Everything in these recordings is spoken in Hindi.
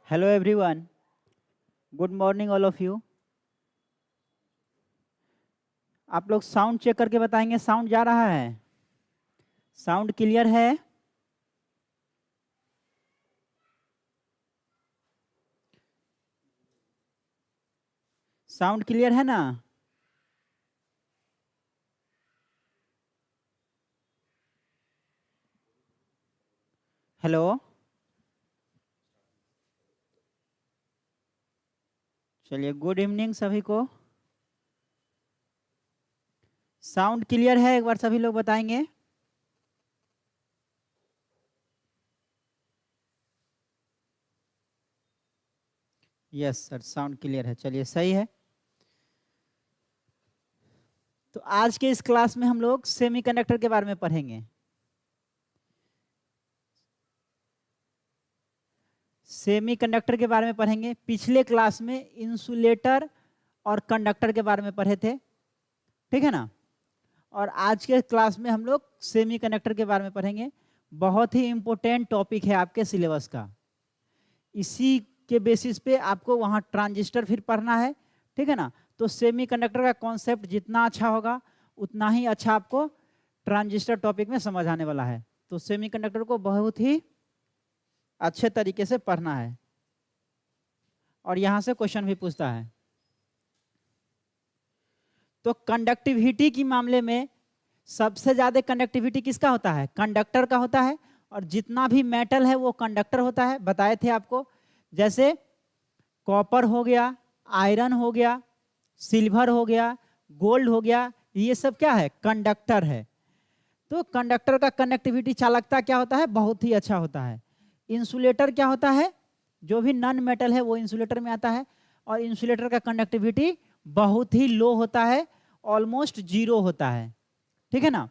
Hello everyone. Good morning all of you. आप लोग साउंड चेक करके बताएंगे साउंड जा रहा है? साउंड क्लियर है? साउंड क्लियर है ना? हेलो, चलिए गुड इवनिंग सभी को। साउंड क्लियर है? एक बार सभी लोग बताएंगे। यस सर, साउंड क्लियर है। चलिए सही है। तो आज के इस क्लास में हम लोग सेमीकंडक्टर के बारे में पढ़ेंगे। सेमीकंडक्टर के बारे में पढ़ेंगे। पिछले क्लास में इंसुलेटर और कंडक्टर के बारे में पढ़े थे, ठीक है ना? और आज के क्लास में हम लोग सेमीकंडक्टर के बारे में पढ़ेंगे। बहुत ही इंपॉर्टेंट टॉपिक है आपके सिलेबस का। इसी के बेसिस पे आपको वहाँ ट्रांजिस्टर फिर पढ़ना है, ठीक है ना? तो सेमीकंडक्टर का कॉन्सेप्ट जितना अच्छा होगा उतना ही अच्छा आपको ट्रांजिस्टर टॉपिक में समझ आने वाला है। तो सेमीकंडक्टर को बहुत ही अच्छे तरीके से पढ़ना है और यहाँ से क्वेश्चन भी पूछता है। तो कंडक्टिविटी के मामले में सबसे ज़्यादा कंडक्टिविटी किसका होता है? कंडक्टर का होता है। और जितना भी मेटल है वो कंडक्टर होता है, बताए थे आपको। जैसे कॉपर हो गया, आयरन हो गया, सिल्वर हो गया, गोल्ड हो गया, ये सब क्या है? कंडक्टर है। तो कंडक्टर का कंडक्टिविटी चालकता क्या होता है? बहुत ही अच्छा होता है। इंसुलेटर क्या होता है? जो भी नॉन मेटल है वो इंसुलेटर में आता है। और इंसुलेटर का कंडक्टिविटी बहुत ही लो होता है, ऑलमोस्ट जीरो होता है, ठीक है ना?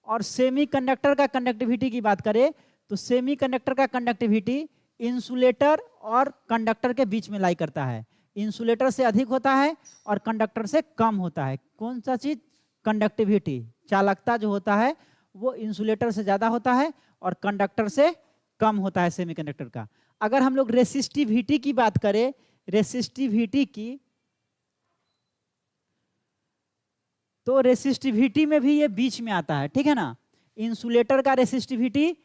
और सेमीकंडक्टर का कंडक्टिविटी की बात करें तो सेमीकंडक्टर का कंडक्टिविटी इंसुलेटर और कंडक्टर के बीच में लाई करता है। इंसुलेटर से अधिक होता है और कंडक्टर से कम होता है। कौन सा चीज? कंडक्टिविटी, चालकता जो होता है वो इंसुलेटर से ज्यादा होता है और कंडक्टर से कम होता है सेमीकंडक्टर का। अगर हम लोग रेसिस्टिविटी की बात करें, रेसिस्टिविटी की, तो रेसिस्टिविटी में भी ये बीच में आता है, ठीक है ना? इंसुलेटर का रेसिस्टिविटी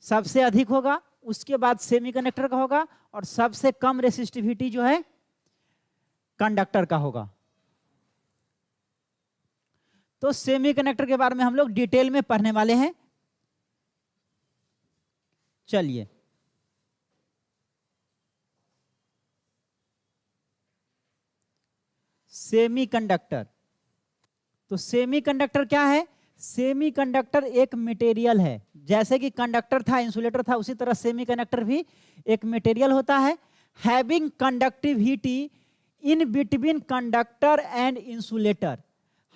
सबसे अधिक होगा, उसके बाद सेमीकंडक्टर का होगा और सबसे कम रेसिस्टिविटी जो है कंडक्टर का होगा। तो सेमीकंडक्टर के बारे में हम लोग डिटेल में पढ़ने वाले हैं। चलिए, सेमीकंडक्टर। तो सेमीकंडक्टर क्या है? सेमीकंडक्टर एक मटेरियल है। जैसे कि कंडक्टर था, इंसुलेटर था, उसी तरह सेमीकंडक्टर भी एक मटेरियल होता है, having conductivity in between conductor and insulator.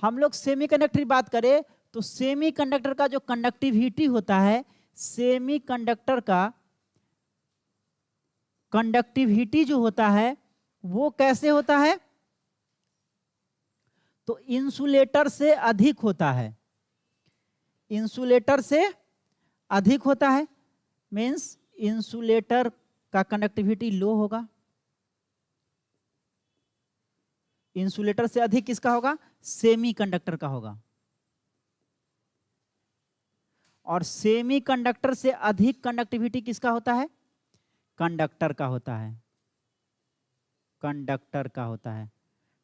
हम लोग सेमीकंडक्टर की बात करें तो सेमीकंडक्टर का जो कंडक्टिविटी होता है, सेमीकंडक्टर का कंडक्टिविटी जो होता है वो कैसे होता है? तो इंसुलेटर से अधिक होता है। इंसुलेटर से अधिक होता है मींस इंसुलेटर का कंडक्टिविटी लो होगा। इंसुलेटर से अधिक किसका होगा? सेमीकंडक्टर का होगा। और सेमीकंडक्टर से अधिक कंडक्टिविटी किसका होता है? कंडक्टर का होता है। कंडक्टर का होता है,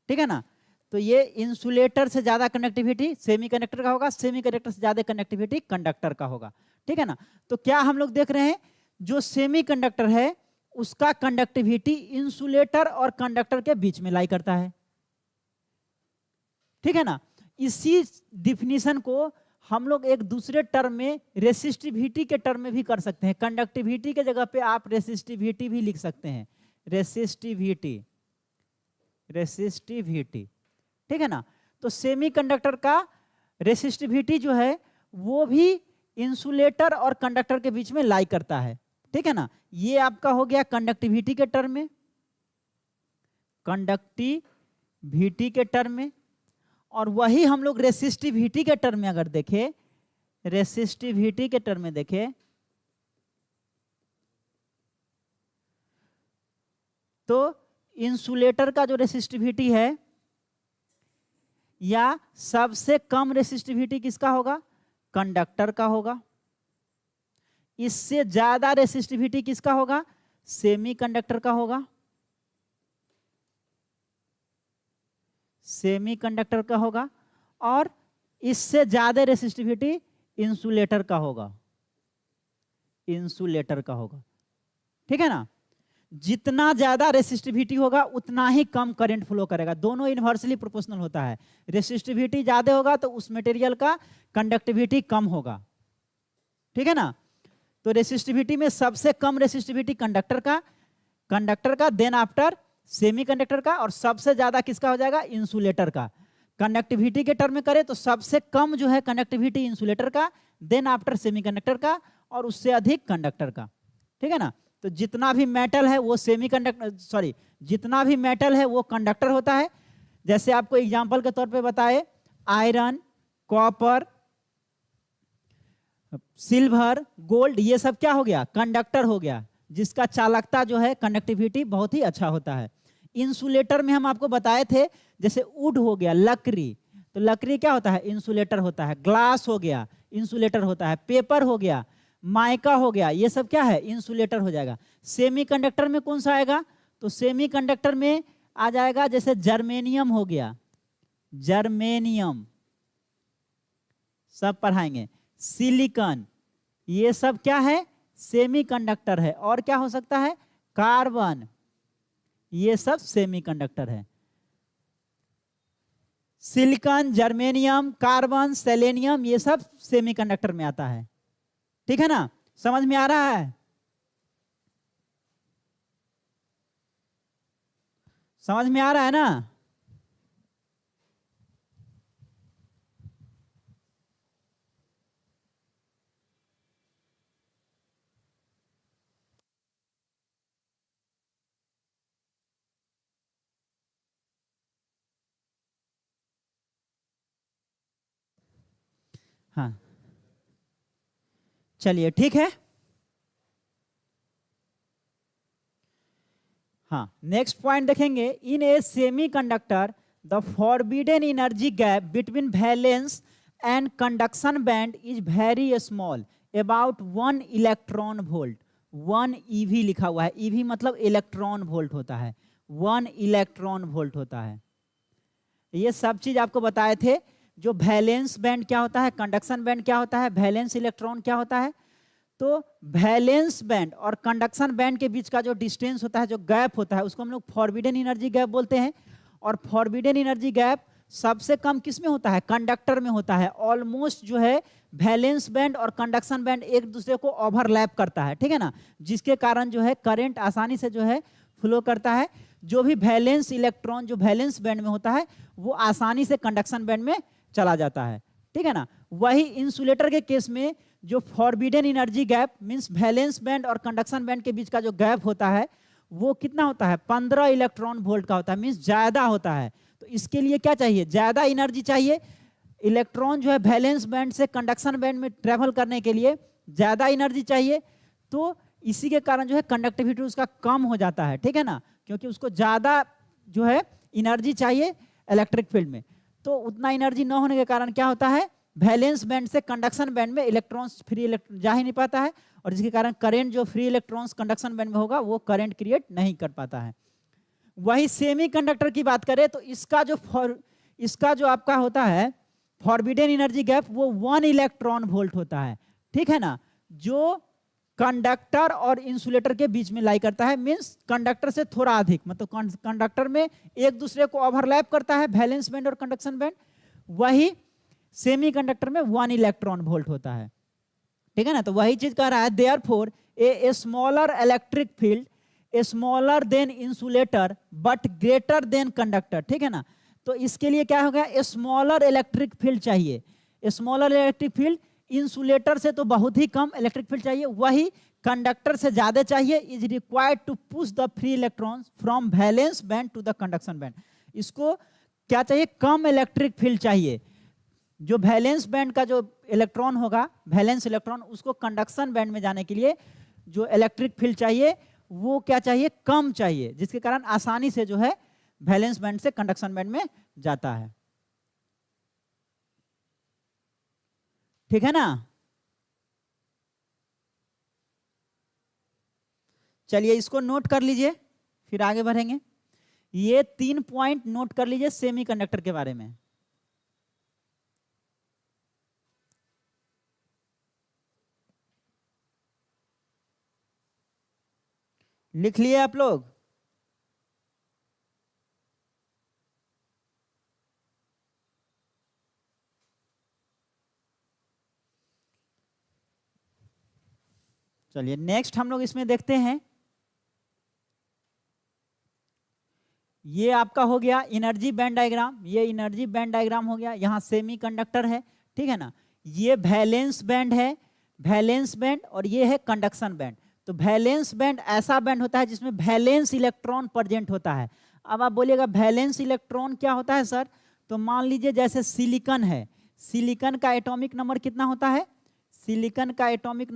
ठीक है ना? तो ये इंसुलेटर से ज्यादा कंडक्टिविटी सेमीकंडक्टर का होगा, सेमीकंडक्टर से ज्यादा कंडक्टिविटी कंडक्टर का होगा, ठीक है ना? तो क्या हम लोग देख रहे हैं, जो सेमीकंडक्टर है उसका कंडक्टिविटी इंसुलेटर और कंडक्टर के बीच में लाई करता है, ठीक है ना? इसी डिफिनीशन को हम लोग एक दूसरे टर्म में रेसिस्टिविटी के टर्म में भी कर सकते हैं। कंडक्टिविटी के जगह पे आप रेसिस्टिविटी भी लिख सकते हैं। रेसिस्टिविटी, रेसिस्टिविटी, ठीक है ना? तो सेमीकंडक्टर का रेसिस्टिविटी जो है वो भी इंसुलेटर और कंडक्टर के बीच में लाई करता है, ठीक है ना? ये आपका हो गया कंडक्टिविटी के टर्म में, कंडक्टिविटी के टर्म में। और वही हम लोग रेसिस्टिविटी के टर्म में अगर देखें, रेसिस्टिविटी के टर्म में देखें तो इंसुलेटर का जो रेसिस्टिविटी है या सबसे कम रेसिस्टिविटी किसका होगा? कंडक्टर का होगा। इससे ज्यादा रेसिस्टिविटी किसका होगा? सेमीकंडक्टर का होगा। सेमीकंडक्टर का होगा। और इससे ज्यादा रेसिस्टिविटी इंसुलेटर का होगा। इंसुलेटर का होगा, ठीक है ना। जितना ज्यादा रेसिस्टिविटी होगा उतना ही कम करंट फ्लो करेगा। दोनों इनवर्सली प्रोपोर्शनल होता है। रेसिस्टिविटी ज्यादा होगा तो उस मटेरियल का कंडक्टिविटी कम होगा, ठीक है ना। तो रेसिस्टिविटी में सबसे कम रेसिस्टिविटी कंडक्टर का देन आफ्टर सेमीकंडक्टर का, और सबसे ज्यादा किसका हो जाएगा? इंसुलेटर का। कंडक्टिविटी के टर्म में करें तो सबसे कम जो है कंडक्टिविटी इंसुलेटर का, देन आफ्टर सेमीकंडक्टर का, और उससे अधिक कंडक्टर का, ठीक है ना। तो जितना भी मेटल है वो जितना भी मेटल है वो कंडक्टर होता है। जैसे आपको एग्जांपल के तौर पे बताए, आयरन, कॉपर, सिल्वर, गोल्ड, ये सब क्या हो गया? कंडक्टर हो गया, जिसका चालकता जो है कंडक्टिविटी बहुत ही अच्छा होता है। इंसुलेटर में हम आपको बताए थे, जैसे वुड हो गया, लकड़ी, तो लकड़ी क्या होता है? इंसुलेटर होता है। ग्लास हो गया, इंसुलेटर होता है। पेपर हो गया, माइका हो गया, ये सब क्या है? इंसुलेटर हो जाएगा। सेमीकंडक्टर में कौन सा आएगा? तो सेमीकंडक्टर में आ जाएगा जैसे जर्मेनियम हो गया, जर्मेनियम सब पढ़ाएंगे। सिलिकॉन, ये सब क्या है? सेमीकंडक्टर है। और क्या हो सकता है? कार्बन, ये सब सेमीकंडक्टर है। सिलिकॉन, जर्मेनियम, कार्बन, सेलेनियम, ये सब सेमीकंडक्टर में आता है, ठीक है ना। समझ में आ रहा है? समझ में आ रहा है ना? हाँ, चलिए ठीक है। हाँ, नेक्स्ट पॉइंट देखेंगे। In a semiconductor the forbidden energy gap between valence and conduction band is very small, about 1 electron volt. 1 EV लिखा हुआ है, ईवी मतलब इलेक्ट्रॉन वोल्ट होता है, 1 इलेक्ट्रॉन वोल्ट होता है। ये सब चीज आपको बताए थे। जो वैलेंस बैंड क्या होता है, कंडक्शन बैंड क्या होता है, वैलेंस इलेक्ट्रॉन क्या होता है। तो वैलेंस बैंड और कंडक्शन बैंड के बीच का जो डिस्टेंस होता है, जो गैप होता है, उसको हम लोग फॉरबिडन एनर्जी गैप बोलते हैं। और फॉरबिडन एनर्जी गैप सबसे कम किस में होता है? कंडक्टर में होता है। ऑलमोस्ट जो है वैलेंस बैंड और कंडक्शन बैंड एक दूसरे को ओवरलैप करता है, ठीक है ना, जिसके कारण जो है करंट आसानी से जो है फ्लो करता है। जो भी वैलेंस इलेक्ट्रॉन जो वैलेंस बैंड में होता है वो आसानी से कंडक्शन बैंड में चला जाता है, ठीक है ना। वही इंसुलेटर के केस में जो forbidden energy gap means valence band और कंडक्शन बैंड के बीच का जो गैप होता है वो कितना होता है? 15 इलेक्ट्रॉन वोल्ट का होता है, मींस ज्यादा होता है। तो इसके लिए क्या चाहिए? ज्यादा एनर्जी चाहिए। इलेक्ट्रॉन जो है वैलेंस बैंड से कंडक्शन बैंड में ट्रेवल करने के लिए ज्यादा एनर्जी चाहिए। तो इसी के कारण जो है कंडक्टिविटी उसका कम हो जाता है, ठीक है ना, क्योंकि उसको ज्यादा जो है एनर्जी चाहिए इलेक्ट्रिक फील्ड में। तो उतना एनर्जी न होने के कारण क्या होता है? वैलेंस बैंड से कंडक्शन बैंड में इलेक्ट्रॉन्स फ्री इलेक्ट्रॉन जा ही नहीं पाता है, और जिसके कारण करंट जो फ्री इलेक्ट्रॉन्स कंडक्शन बैंड में होगा वो करंट क्रिएट नहीं कर पाता है। वही सेमीकंडक्टर की बात करें तो इसका जो आपका होता है फॉरबिडन एनर्जी गैप वो 1 इलेक्ट्रॉन वोल्ट होता है, ठीक है ना, जो कंडक्टर और इंसुलेटर के बीच में लाई करता है। मींस कंडक्टर से थोड़ा अधिक, मतलब कंडक्टर में एक दूसरे को ओवरलैप करता है वैलेंस बैंड और कंडक्शन बैंड। वही सेमीकंडक्टर में 1 इलेक्ट्रॉन वोल्ट होता है, ठीक है ना। तो वही चीज कह रहा है, therefore a smaller electric field smaller than insulator but greater than conductor, ठीक है ना। तो इसके लिए क्या होगा? स्मॉलर इलेक्ट्रिक फील्ड चाहिए। स्मॉलर इलेक्ट्रिक फील्ड इंसुलेटर से तो बहुत ही कम इलेक्ट्रिक फील्ड चाहिए, वही कंडक्टर से ज्यादा चाहिए। Is required to push the free electrons from valence band to the conduction band. इसको क्या चाहिए? कम इलेक्ट्रिक फील्ड चाहिए। जो वैलेंस बैंड का जो इलेक्ट्रॉन होगा, वैलेंस इलेक्ट्रॉन, उसको कंडक्शन बैंड में जाने के लिए जो इलेक्ट्रिक फील्ड चाहिए वो क्या चाहिए, कम चाहिए, जिसके कारण आसानी से जो है वैलेंस बैंड से कंडक्शन बैंड में जाता है। ठीक है ना। चलिए इसको नोट कर लीजिए, फिर आगे बढ़ेंगे। ये 3 पॉइंट नोट कर लीजिए सेमीकंडक्टर के बारे में। लिख लिए आप लोग? चलिए नेक्स्ट हम लोग इसमें देखते हैं, ये आपका हो गया एनर्जी बैंड डायग्राम, ये एनर्जी बैंड डायग्राम हो गया, यहाँ सेमीकंडक्टर है, ठीक है ना। ये वैलेंस बैंड है, वैलेंस बैंड, और ये है कंडक्शन बैंड। तो वैलेंस बैंड ऐसा बैंड होता है जिसमें वैलेंस इलेक्ट्रॉन प्रेजेंट होता है। अब आप बोलिएगा वैलेंस इलेक्ट्रॉन क्या होता है सर? तो मान लीजिए जैसे सिलिकॉन है, सिलिकॉन का एटॉमिक नंबर कितना होता है? सिलिकॉन का एटॉमिक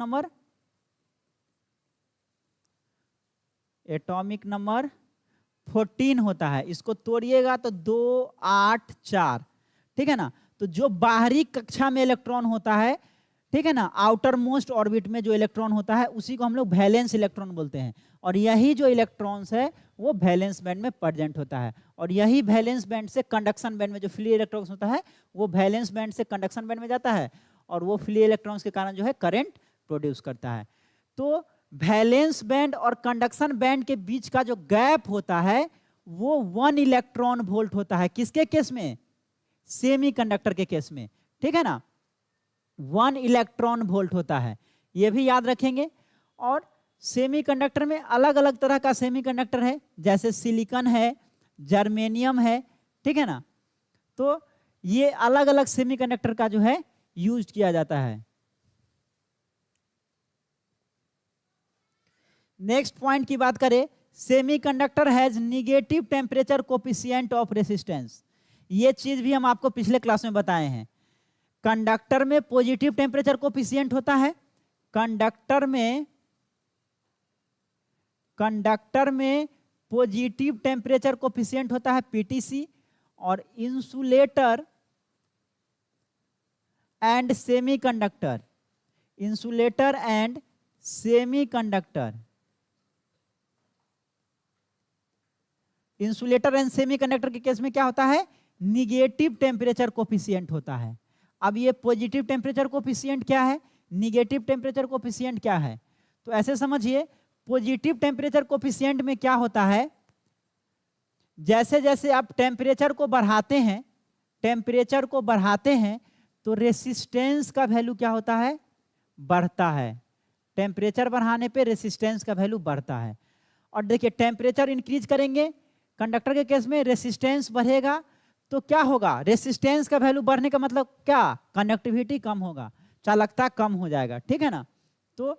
नंबर 14 होता है। इसको तोड़िएगा तो 2 8 4, ठीक है ना। तो जो बाहरी कक्षा में इलेक्ट्रॉन होता है, ठीक है ना, आउटर मोस्ट ऑर्बिट में जो इलेक्ट्रॉन होता है उसी को हम लोग वैलेंस इलेक्ट्रॉन बोलते हैं। और यही जो इलेक्ट्रॉन्स है वो वैलेंस बैंड में प्रेजेंट होता है, और यही वैलेंस बैंड से कंडक्शन बैंड में जो फ्री इलेक्ट्रॉन्स होता है वो वैलेंस बैंड से कंडक्शन बैंड में जाता है, और वो फ्री इलेक्ट्रॉन्स के कारण जो है करंट प्रोड्यूस करता है। तो वैलेंस बैंड और कंडक्शन बैंड के बीच का जो गैप होता है वो 1 इलेक्ट्रॉन वोल्ट होता है। किसके केस में? सेमीकंडक्टर के केस में, ठीक है ना। 1 इलेक्ट्रॉन वोल्ट होता है, ये भी याद रखेंगे। और सेमीकंडक्टर में अलग अलग तरह का सेमीकंडक्टर है, जैसे सिलिकॉन है, जर्मेनियम है, ठीक है ना। तो ये अलग अलग सेमीकंडक्टर का जो है यूज किया जाता है। नेक्स्ट पॉइंट की बात करें, semiconductor has negative temperature coefficient of resistance. ये चीज भी हम आपको पिछले क्लास में बताए हैं। कंडक्टर में पॉजिटिव टेम्परेचर कोफिशिएंट होता है, कंडक्टर में पॉजिटिव टेम्परेचर कोफिशिएंट होता है पीटीसी। और insulator and semiconductor, insulator and semiconductor, insulator and semiconductor के केस में क्या होता है? निगेटिव टेम्परेचर कोफिशिएंट होता है। अब ये पॉजिटिव टेम्परेचर कोफिशिएंट क्या है, निगेटिव टेम्परेचर कोफिशिएंट क्या है? तो ऐसे समझिए, पॉजिटिव टेम्परेचर कोफिशिएंट में क्या होता है, जैसे जैसे आप टेम्परेचर को बढ़ाते हैं, टेम्परेचर को बढ़ाते हैं तो रेसिस्टेंस का वैल्यू क्या होता है? बढ़ता है। टेम्परेचर बढ़ाने पे रेसिस्टेंस का वैल्यू बढ़ता है। और देखिए टेम्परेचर इंक्रीज करेंगे, कंडक्टर के केस में रेसिस्टेंस बढ़ेगा, तो क्या होगा? रेसिस्टेंस का वैल्यू बढ़ने का मतलब क्या? कंडक्टिविटी कम होगा, चालकता कम हो जाएगा, ठीक है ना। तो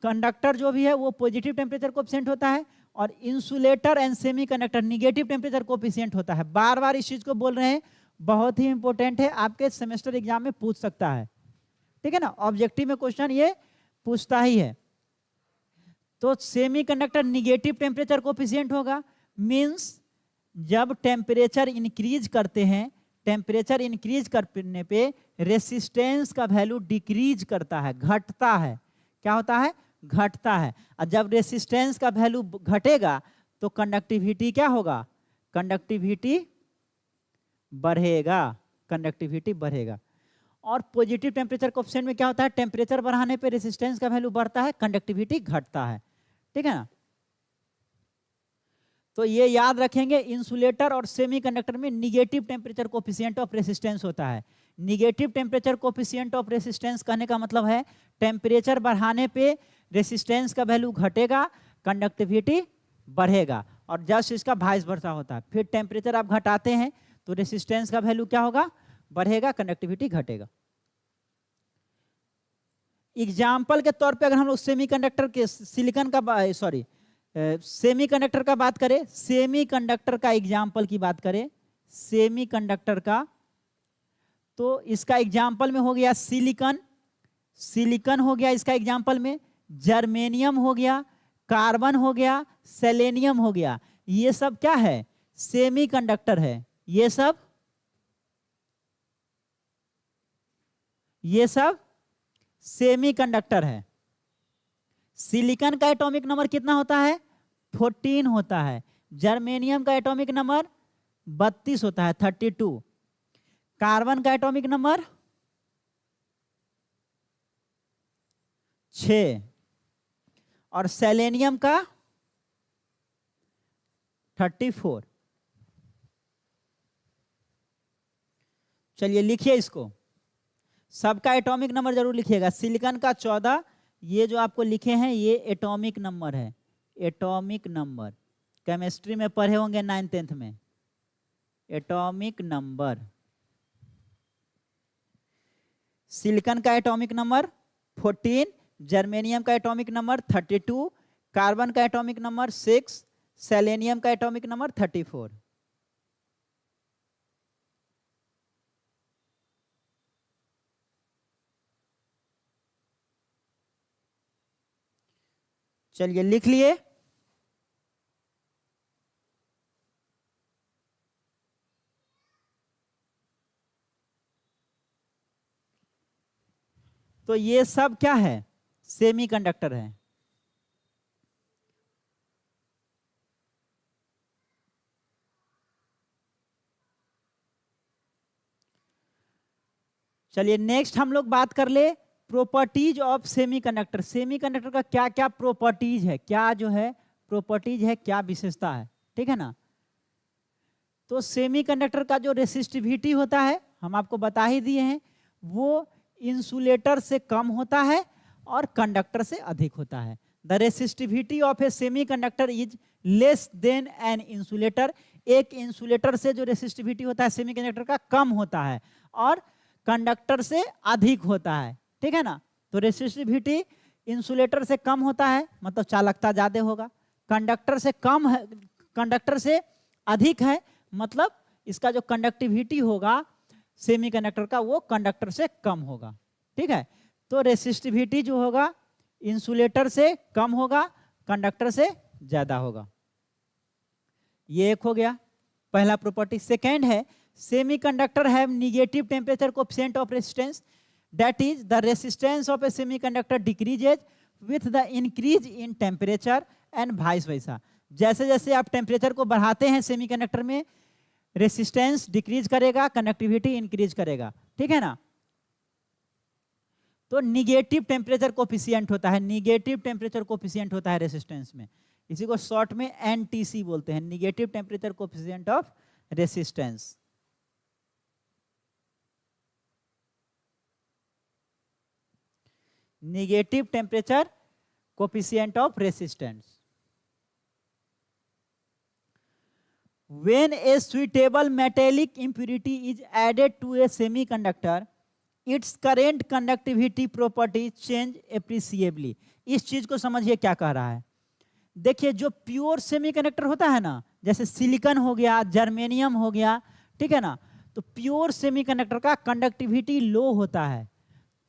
कंडक्टर जो भी है वो पॉजिटिव टेम्परेचर कोफिशिएंट होता है, और insulator and semiconductor negative temperature coefficient होता है। बार बार इस चीज को बोल रहे हैं, बहुत ही इंपॉर्टेंट है, आपके सेमेस्टर एग्जाम में पूछ सकता है, ठीक है ना। ऑब्जेक्टिव में क्वेश्चन ये पूछता ही है। तो सेमीकंडक्टर निगेटिव टेम्परेचर कोफिशिएंट होगा, मींस जब टेम्परेचर इंक्रीज करते हैं, टेम्परेचर इंक्रीज करने पे रेसिस्टेंस का वैल्यू डिक्रीज करता है, घटता है। क्या होता है? घटता है। और जब रेसिस्टेंस का वैल्यू घटेगा तो कंडक्टिविटी क्या होगा? कंडक्टिविटी बढ़ेगा, कंडक्टिविटी बढ़ेगा। और पॉजिटिव टेम्परेचर कोफिशिएंट में क्या होता है? टेम्परेचर बढ़ाने पे रेसिस्टेंस का वैल्यू बढ़ता है, कंडक्टिविटी घटता है, ठीक है ना। तो ये याद रखेंगे, इंसुलेटर और सेमीकंडक्टर में negative temperature coefficient of resistance होता है। Negative temperature coefficient of resistance कहने का मतलब है टेम्परेचर बढ़ाने पे रेसिस्टेंस का वैल्यू घटेगा, कंडक्टिविटी बढ़ेगा। और जस्ट इसका वाइस वर्सा होता है। फिर टेम्परेचर आप घटाते हैं तो रेसिस्टेंस का वैल्यू क्या होगा? बढ़ेगा, कंडक्टिविटी घटेगा। एग्जाम्पल के तौर पे अगर हम लोग सेमीकंडक्टर के सिलिकॉन का सेमीकंडक्टर का बात करें, सेमीकंडक्टर का एग्जाम्पल की बात करें, सेमीकंडक्टर का, तो इसका एग्जाम्पल में हो गया सिलिकॉन, सिलिकॉन हो गया इसका एग्जाम्पल में, जर्मेनियम हो गया, कार्बन हो गया, सेलेनियम हो गया, ये सब क्या है? सेमीकंडक्टर है। ये सब सेमीकंडक्टर है। सिलिकॉन का एटॉमिक नंबर कितना होता है? 14 होता है। जर्मेनियम का एटॉमिक नंबर 32 होता है, 32। कार्बन का एटॉमिक नंबर 6 और सेलेनियम का 34। चलिए लिखिए इसको, सबका एटॉमिक नंबर जरूर लिखिएगा। सिलिकॉन का 14, ये जो आपको लिखे हैं ये एटॉमिक नंबर है। एटॉमिक नंबर केमिस्ट्री में पढ़े होंगे 9th 10th में। एटॉमिक नंबर सिलिकॉन का एटॉमिक नंबर 14, जर्मेनियम का एटॉमिक नंबर 32, कार्बन का एटॉमिक नंबर 6, सेलेनियम का एटॉमिक नंबर 34। चलिए लिख लिए। तो ये सब क्या है? सेमीकंडक्टर है। चलिए नेक्स्ट हम लोग बात कर ले प्रॉपर्टीज ऑफ सेमीकंडक्टर। सेमीकंडक्टर का क्या क्या प्रॉपर्टीज है, क्या जो है प्रॉपर्टीज है, क्या विशेषता है, ठीक है ना। तो सेमीकंडक्टर का जो रेसिस्टिविटी होता है हम आपको बता ही दिए हैं, वो इंसुलेटर से कम होता है और कंडक्टर से अधिक होता है। The resistivity of A semiconductor is less than an insulator. एक इंसुलेटर से जो रेसिस्टिविटी होता है सेमीकंडक्टर का कम होता है और कंडक्टर से अधिक होता है, ठीक है ना। तो रेसिस्टिविटी इंसुलेटर से कम होता है मतलब चालकता ज्यादा होगा, कंडक्टर से कम है, कंडक्टर से अधिक है मतलब इसका जो कंडक्टिविटी होगा सेमीकंडक्टर का वो कंडक्टर से कम होगा, ठीक है। तो रेसिस्टिविटी जो होगा इंसुलेटर से कम होगा, कंडक्टर से ज्यादा होगा। ये एक हो गया पहला प्रॉपर्टी। सेकेंड है semiconductor have negative temperature coefficient of resistance, that is the resistance of A semiconductor decreases with the increase in temperature and vice versa. जैसे जैसे आप टेम्परेचर को बढ़ाते हैं सेमीकंडक्टर में रेसिस्टेंस डिक्रीज करेगा, कंडक्टिविटी इंक्रीज करेगा, ठीक है ना। तो निगेटिव टेम्परेचर कोएफिशिएंट होता है, निगेटिव टेम्परेचर कोएफिशिएंट होता है रेसिस्टेंस में, इसी को शॉर्ट में एनटीसी बोलते हैं, negative temperature coefficient of resistance. Negative temperature coefficient of resistance. When a suitable metallic impurity is added to a semiconductor, its current conductivity property change appreciably। इस चीज को समझिए क्या कह रहा है। देखिए जो प्योर सेमीकंडक्टर होता है ना, जैसे सिलिकॉन हो गया, जर्मेनियम हो गया, ठीक है ना, तो प्योर सेमीकंडक्टर का कंडक्टिविटी लो होता है।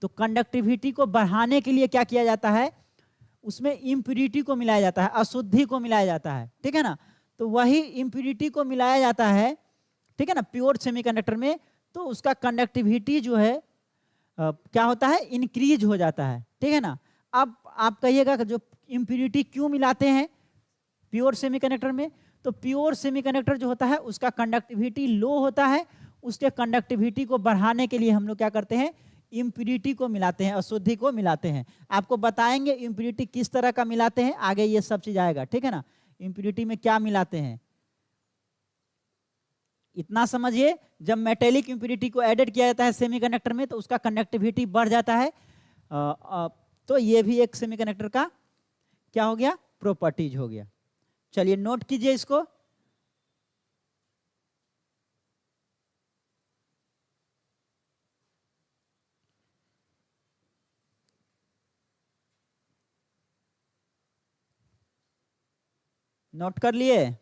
तो कंडक्टिविटी को बढ़ाने के लिए क्या किया जाता है, उसमें इम्प्यूरिटी को मिलाया जाता है, अशुद्धि को मिलाया जाता है, ठीक है ना। तो वही इम्प्यूरिटी को मिलाया जाता है, ठीक है ना, प्योर सेमीकंडक्टर में, तो उसका कंडक्टिविटी जो है क्या होता है, इंक्रीज हो जाता है, ठीक है ना। अब आप कहिएगा कि जो इम्प्यूरिटी क्यों मिलाते हैं प्योर सेमीकंडक्टर में, तो प्योर सेमीकंडक्टर जो होता है उसका कंडक्टिविटी लो होता है, उसके कंडक्टिविटी को बढ़ाने के लिए हम लोग क्या करते हैं, इम्प्यूरिटी को मिलाते हैं, अशुद्धि को मिलाते हैं। आपको बताएंगे इम्प्यूरिटी किस तरह का मिलाते हैं, आगे ये सब चीज आएगा, ठीक है ना। इम्प्यूरिटी में क्या मिलाते हैं इतना समझिए, जब मेटेलिक इम्प्यूरिटी को एडेड किया जाता है सेमीकंडक्टर में तो उसका कंडक्टिविटी बढ़ जाता है। तो ये भी एक सेमीकंडक्टर का क्या हो गया, प्रॉपर्टीज हो गया। चलिए नोट कीजिए इसको। नोट कर लिए।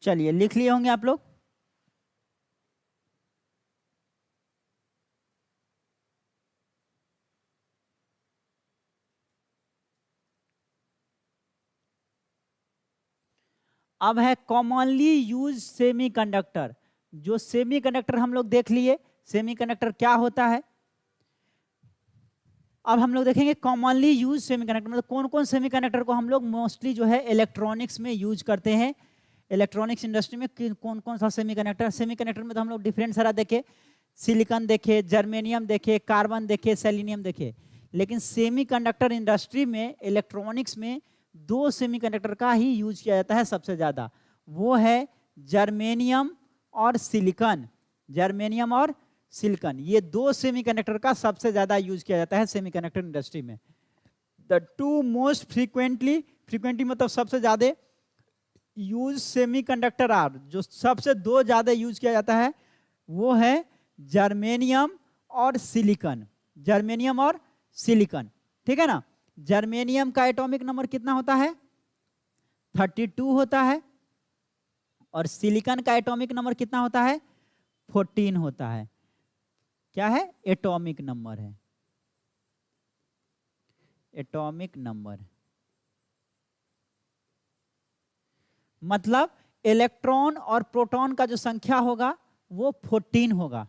चलिए लिख लिए होंगे आप लोग। अब है कॉमनली यूज सेमीकंडक्टर। जो सेमीकंडक्टर हम लोग देख लिए, सेमीकंडक्टर क्या होता है। अब हम लोग देखेंगे कॉमनली यूज सेमीकंडक्टर, मतलब कौन कौन सेमीकंडक्टर को हम लोग मोस्टली जो है इलेक्ट्रॉनिक्स में यूज करते हैं। इलेक्ट्रॉनिक्स इंडस्ट्री में कौन कौन सा सेमीकंडक्टर। सेमीकंडक्टर में तो हम लोग डिफरेंट सारा देखे, सिलिकॉन देखे, जर्मेनियम देखे, कार्बन देखे, सेलेनियम देखे। लेकिन सेमीकंडक्टर इंडस्ट्री में, इलेक्ट्रॉनिक्स में 2 सेमीकंडक्टर का ही यूज किया जाता है सबसे ज्यादा। वो है जर्मेनियम और सिलिकॉन। जर्मेनियम और सिलिकॉन, ये 2 सेमीकंडक्टर का सबसे ज्यादा यूज किया जाता है सेमीकंडक्टर इंडस्ट्री में। द 2 मोस्ट फ्रीक्वेंटली मतलब सबसे ज्यादा यूज सेमीकंडक्टर आर, जो सबसे 2 ज्यादा यूज किया जाता है वो है जर्मेनियम और सिलिकॉन। जर्मेनियम और सिलिकॉन, ठीक है ना। जर्मेनियम का एटॉमिक नंबर कितना होता है? 32 होता है। और सिलिकॉन का एटॉमिक नंबर कितना होता है? 14 होता है। क्या है? एटॉमिक नंबर है, एटॉमिक नंबर। मतलब इलेक्ट्रॉन और प्रोटॉन का जो संख्या होगा वो 14 होगा।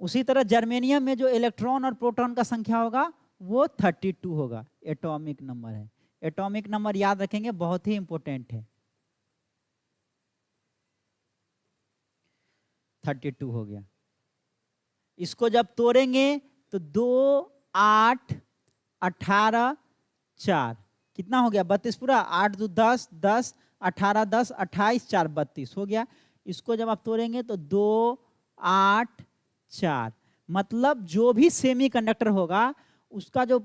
उसी तरह जर्मेनियम में जो इलेक्ट्रॉन और प्रोटॉन का संख्या होगा वो 32 होगा। एटॉमिक नंबर है। एटॉमिक नंबर याद रखेंगे, बहुत ही इंपॉर्टेंट है। 32 हो गया। इसको जब तोड़ेंगे तो 2, 8, 18, 4 कितना हो गया? 32 पूरा। 8 2 10, 10 18 10 28 4 32 हो गया। इसको जब आप तोड़ेंगे तो 2, 8, 4, मतलब जो भी सेमीकंडक्टर होगा उसका जो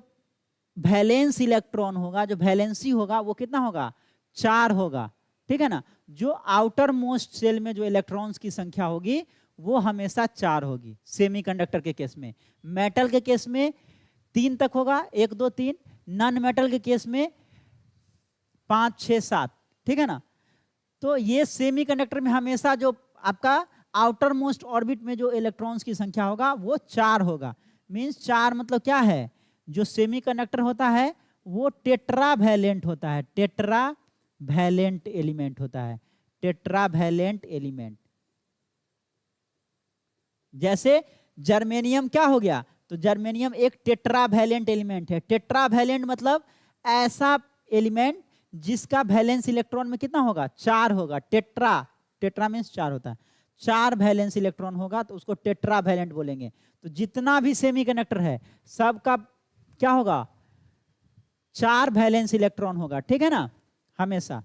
वैलेंस इलेक्ट्रॉन होगा, जो वैलेंसी होगा वो कितना होगा? 4 होगा, ठीक है ना। जो आउटर मोस्ट सेल में जो इलेक्ट्रॉन्स की संख्या होगी वो हमेशा 4 होगी सेमीकंडक्टर के केस में। मेटल के केस में 3 तक होगा, 1 2 3। नॉन मेटल के केस में 5 6 7, ठीक है ना। तो ये सेमीकंडक्टर में हमेशा जो आपका आउटर मोस्ट ऑर्बिट में जो इलेक्ट्रॉन्स की संख्या होगा वो 4 होगा। मींस 4 मतलब क्या है? जो सेमीकंडक्टर होता है वो टेट्रावैलेंट होता है। टेट्रावैलेंट एलिमेंट होता है। Tetravalent element. जैसे जर्मेनियम क्या हो गया? तो जर्मेनियम एक टेट्रावैलेंट एलिमेंट है। टेट्रावैलेंट मतलब ऐसा एलिमेंट जिसका वैलेंस इलेक्ट्रॉन में कितना होगा? 4 होगा। टेट्रा मीन्स 4 होता है। 4 वैलेंस इलेक्ट्रॉन होगा तो उसको टेट्रावैलेंट बोलेंगे। तो जितना भी सेमीकंडक्टर है सबका क्या होगा? 4 वैलेंस इलेक्ट्रॉन होगा, ठीक है ना, हमेशा।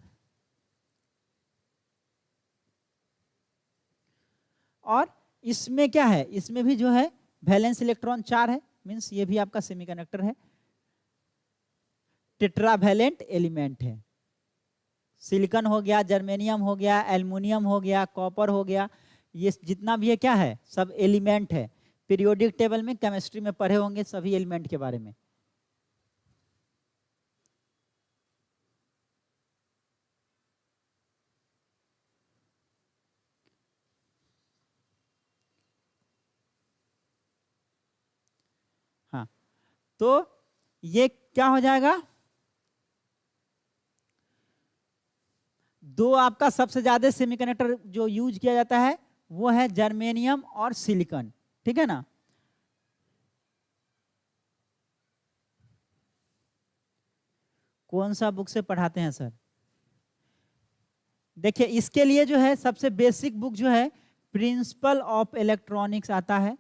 और इसमें क्या है? इसमें भी जो है वैलेंस इलेक्ट्रॉन 4 है। मींस ये भी आपका सेमीकंडक्टर है, टेट्रावैलेंट एलिमेंट है। सिलिकॉन हो गया, जर्मेनियम हो गया, एल्युमिनियम हो गया, कॉपर हो गया, ये जितना भी है क्या है? सब एलिमेंट है। पीरियोडिक टेबल में, केमिस्ट्री में पढ़े होंगे सभी एलिमेंट के बारे में। हाँ, तो ये क्या हो जाएगा? 2 आपका सबसे ज्यादा सेमीकंडक्टर जो यूज किया जाता है वो है जर्मेनियम और सिलिकॉन, ठीक है ना। कौन सा बुक से पढ़ाते हैं सर? देखिए इसके लिए जो है सबसे बेसिक बुक जो है प्रिंसिपल ऑफ इलेक्ट्रॉनिक्स आता है।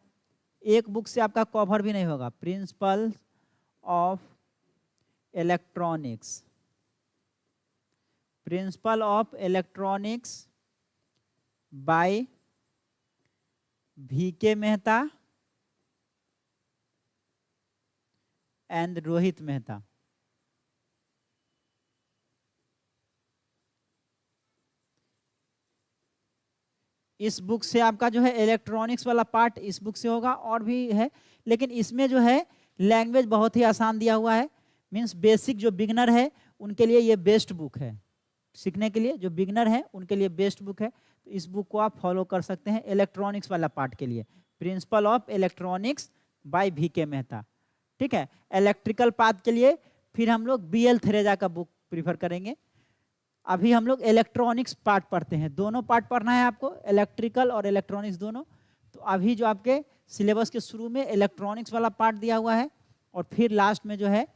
एक बुक से आपका कवर भी नहीं होगा। Principle of electronics, principle of electronics by VK Mehta and Rohit Mehta. इस बुक से आपका जो है इलेक्ट्रॉनिक्स वाला पार्ट इस बुक से होगा, और भी है लेकिन इसमें जो है लैंग्वेज बहुत ही आसान दिया हुआ है। मींस बेसिक जो बिगनर है उनके लिए ये बेस्ट बुक है। सीखने के लिए, जो बिगनर है उनके लिए बेस्ट बुक है। तो इस बुक को आप फॉलो कर सकते हैं इलेक्ट्रॉनिक्स वाला पार्ट के लिए, principle of electronics by VK Mehta. ठीक है, इलेक्ट्रिकल पार्ट के लिए फिर हम लोग BL थेरेजा का बुक प्रीफर करेंगे। अभी हम लोग इलेक्ट्रॉनिक्स पार्ट पढ़ते हैं, दोनों पार्ट पढ़ना है आपको, इलेक्ट्रिकल और इलेक्ट्रॉनिक्स दोनों। तो अभी जो आपके सिलेबस के शुरू में इलेक्ट्रॉनिक्स वाला पार्ट दिया हुआ है और फिर लास्ट में जो है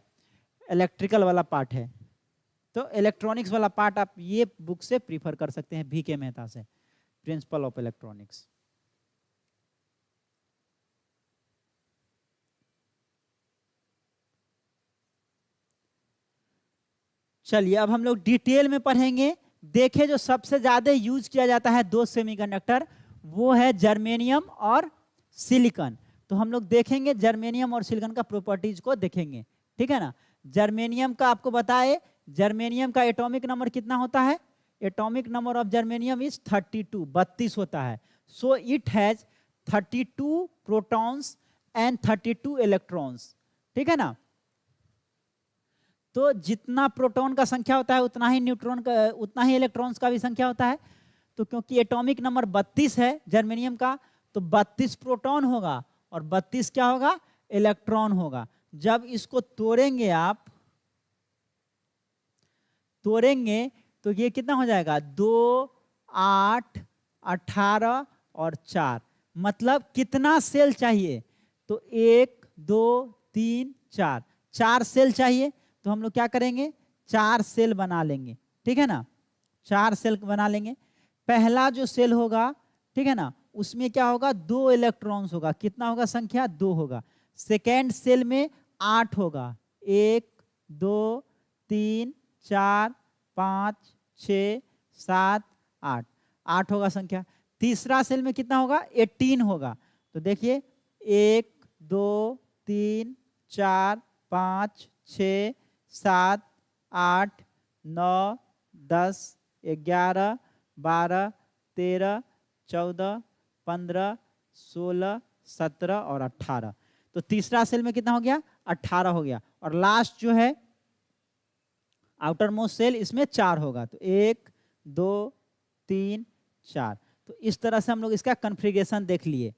इलेक्ट्रिकल वाला पार्ट है। तो इलेक्ट्रॉनिक्स वाला पार्ट आप ये बुक से प्रीफर कर सकते हैं, VK मेहता से, प्रिंसिपल ऑफ इलेक्ट्रॉनिक्स। चलिए अब हम लोग डिटेल में पढ़ेंगे। देखें जो सबसे ज्यादा यूज किया जाता है दो सेमीकंडक्टर, वो है जर्मेनियम और सिलिकॉन। तो हम लोग देखेंगे जर्मेनियम और सिलिकॉन का प्रॉपर्टीज को देखेंगे, ठीक है ना। जर्मेनियम का आपको बताए, जर्मेनियम का एटॉमिक नंबर कितना होता है? Atomic number of germanium is 32, 32 होता है। So it has 32 protons and 32 electrons, ठीक है ना। तो जितना प्रोटॉन का संख्या होता है उतना ही न्यूट्रॉन का, उतना ही इलेक्ट्रॉन्स का भी संख्या होता है। तो क्योंकि एटॉमिक नंबर 32 है जर्मेनियम का, तो 32 प्रोटॉन होगा और 32 क्या होगा? इलेक्ट्रॉन होगा। जब इसको तोड़ेंगे आप, तोड़ेंगे तो ये कितना हो जाएगा? 2, 8, 18 और 4। मतलब कितना सेल चाहिए? तो 1, 2, 3, 4, 4 सेल चाहिए। तो हम लोग क्या करेंगे? 4 सेल बना लेंगे, ठीक है ना। 4 सेल बना लेंगे। पहला जो सेल होगा, ठीक है ना, उसमें क्या होगा? 2 इलेक्ट्रॉन्स होगा। कितना होगा संख्या? 2 होगा। सेकेंड सेल में 8 होगा। 1, 2, 3, 4, 5, 6, 7, 8, 8 होगा संख्या। तीसरा सेल में कितना होगा? 18 होगा। तो देखिए 1, 2, 3, 4, 5, 6, 7, 8, 9, 10, 11, 12, 13, 14, 15, 16, 17 और 18। तो तीसरा सेल में कितना हो गया? 18 हो गया। और लास्ट जो है आउटर मोस्ट सेल, इसमें 4 होगा। तो 1, 2, 3, 4। तो इस तरह से हम लोग इसका कॉन्फ़िगरेशन देख लिए,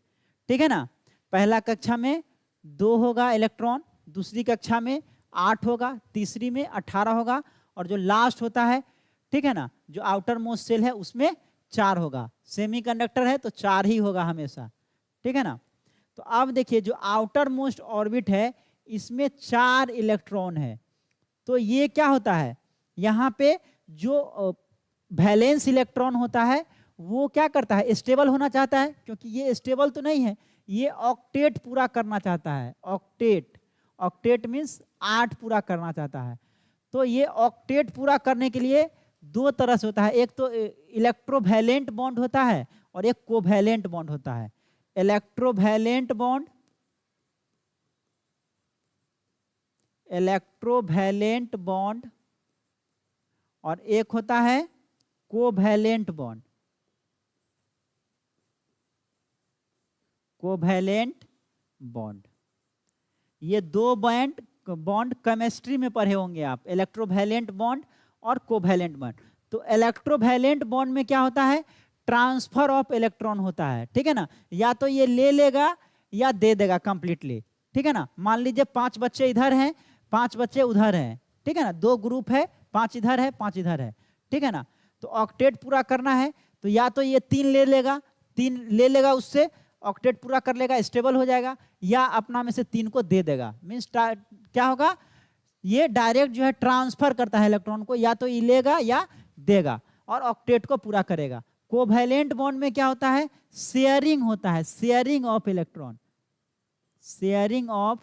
ठीक है ना। पहला कक्षा में 2 होगा इलेक्ट्रॉन, दूसरी कक्षा में 8 होगा, तीसरी में 18 होगा, और जो लास्ट होता है, ठीक है ना, जो आउटर मोस्ट सेल है उसमें 4 होगा। सेमीकंडक्टर है तो 4 ही होगा हमेशा, ठीक है ना। तो अब देखिए जो आउटर मोस्ट ऑर्बिट है इसमें 4 इलेक्ट्रॉन है। तो ये क्या होता है? यहाँ पे जो वैलेंस इलेक्ट्रॉन होता है वो क्या करता है? स्टेबल होना चाहता है, क्योंकि ये स्टेबल तो नहीं है, ये ऑक्टेट पूरा करना चाहता है। ऑक्टेट, ऑक्टेट मीन्स 8 पूरा करना चाहता है। तो ये ऑक्टेट पूरा करने के लिए 2 तरह से होता है। एक तो इलेक्ट्रोवैलेंट बॉन्ड होता है और एक कोवैलेंट बॉन्ड होता है। इलेक्ट्रोवैलेंट बॉन्ड, इलेक्ट्रोवैलेंट बॉन्ड, और एक होता है कोवैलेंट बॉन्ड। कोवैलेंट बॉन्ड, ये 2 बॉन्ड केमिस्ट्री में पढ़े होंगे आप, इलेक्ट्रोवैलेंट बॉन्ड और कोवैलेंट बॉन्ड। तो इलेक्ट्रोवैलेंट बॉन्ड में क्या होता है? ट्रांसफर ऑफ इलेक्ट्रॉन होता है, ठीक है ना। या तो ये ले लेगा या दे देगा कंप्लीटली, ठीक है ना। मान लीजिए 5 बच्चे इधर हैं, 5 बच्चे उधर हैं, ठीक है ना। 2 ग्रुप है, 5 इधर है, 5 इधर है, ठीक है ना। तो ऑक्टेट पूरा करना है तो या तो ये 3 ले लेगा, 3 ले लेगा, उससे ऑक्टेट पूरा कर लेगा, स्टेबल हो जाएगा, या अपना में से 3 को दे देगा। मीन्स क्या होगा? ये डायरेक्ट जो है ट्रांसफर करता है इलेक्ट्रॉन को, या तो ये लेगा या देगा, और ऑक्टेट को पूरा करेगा। कोवैलेंट बॉन्ड में क्या होता है? शेयरिंग होता है, sharing of electron, sharing of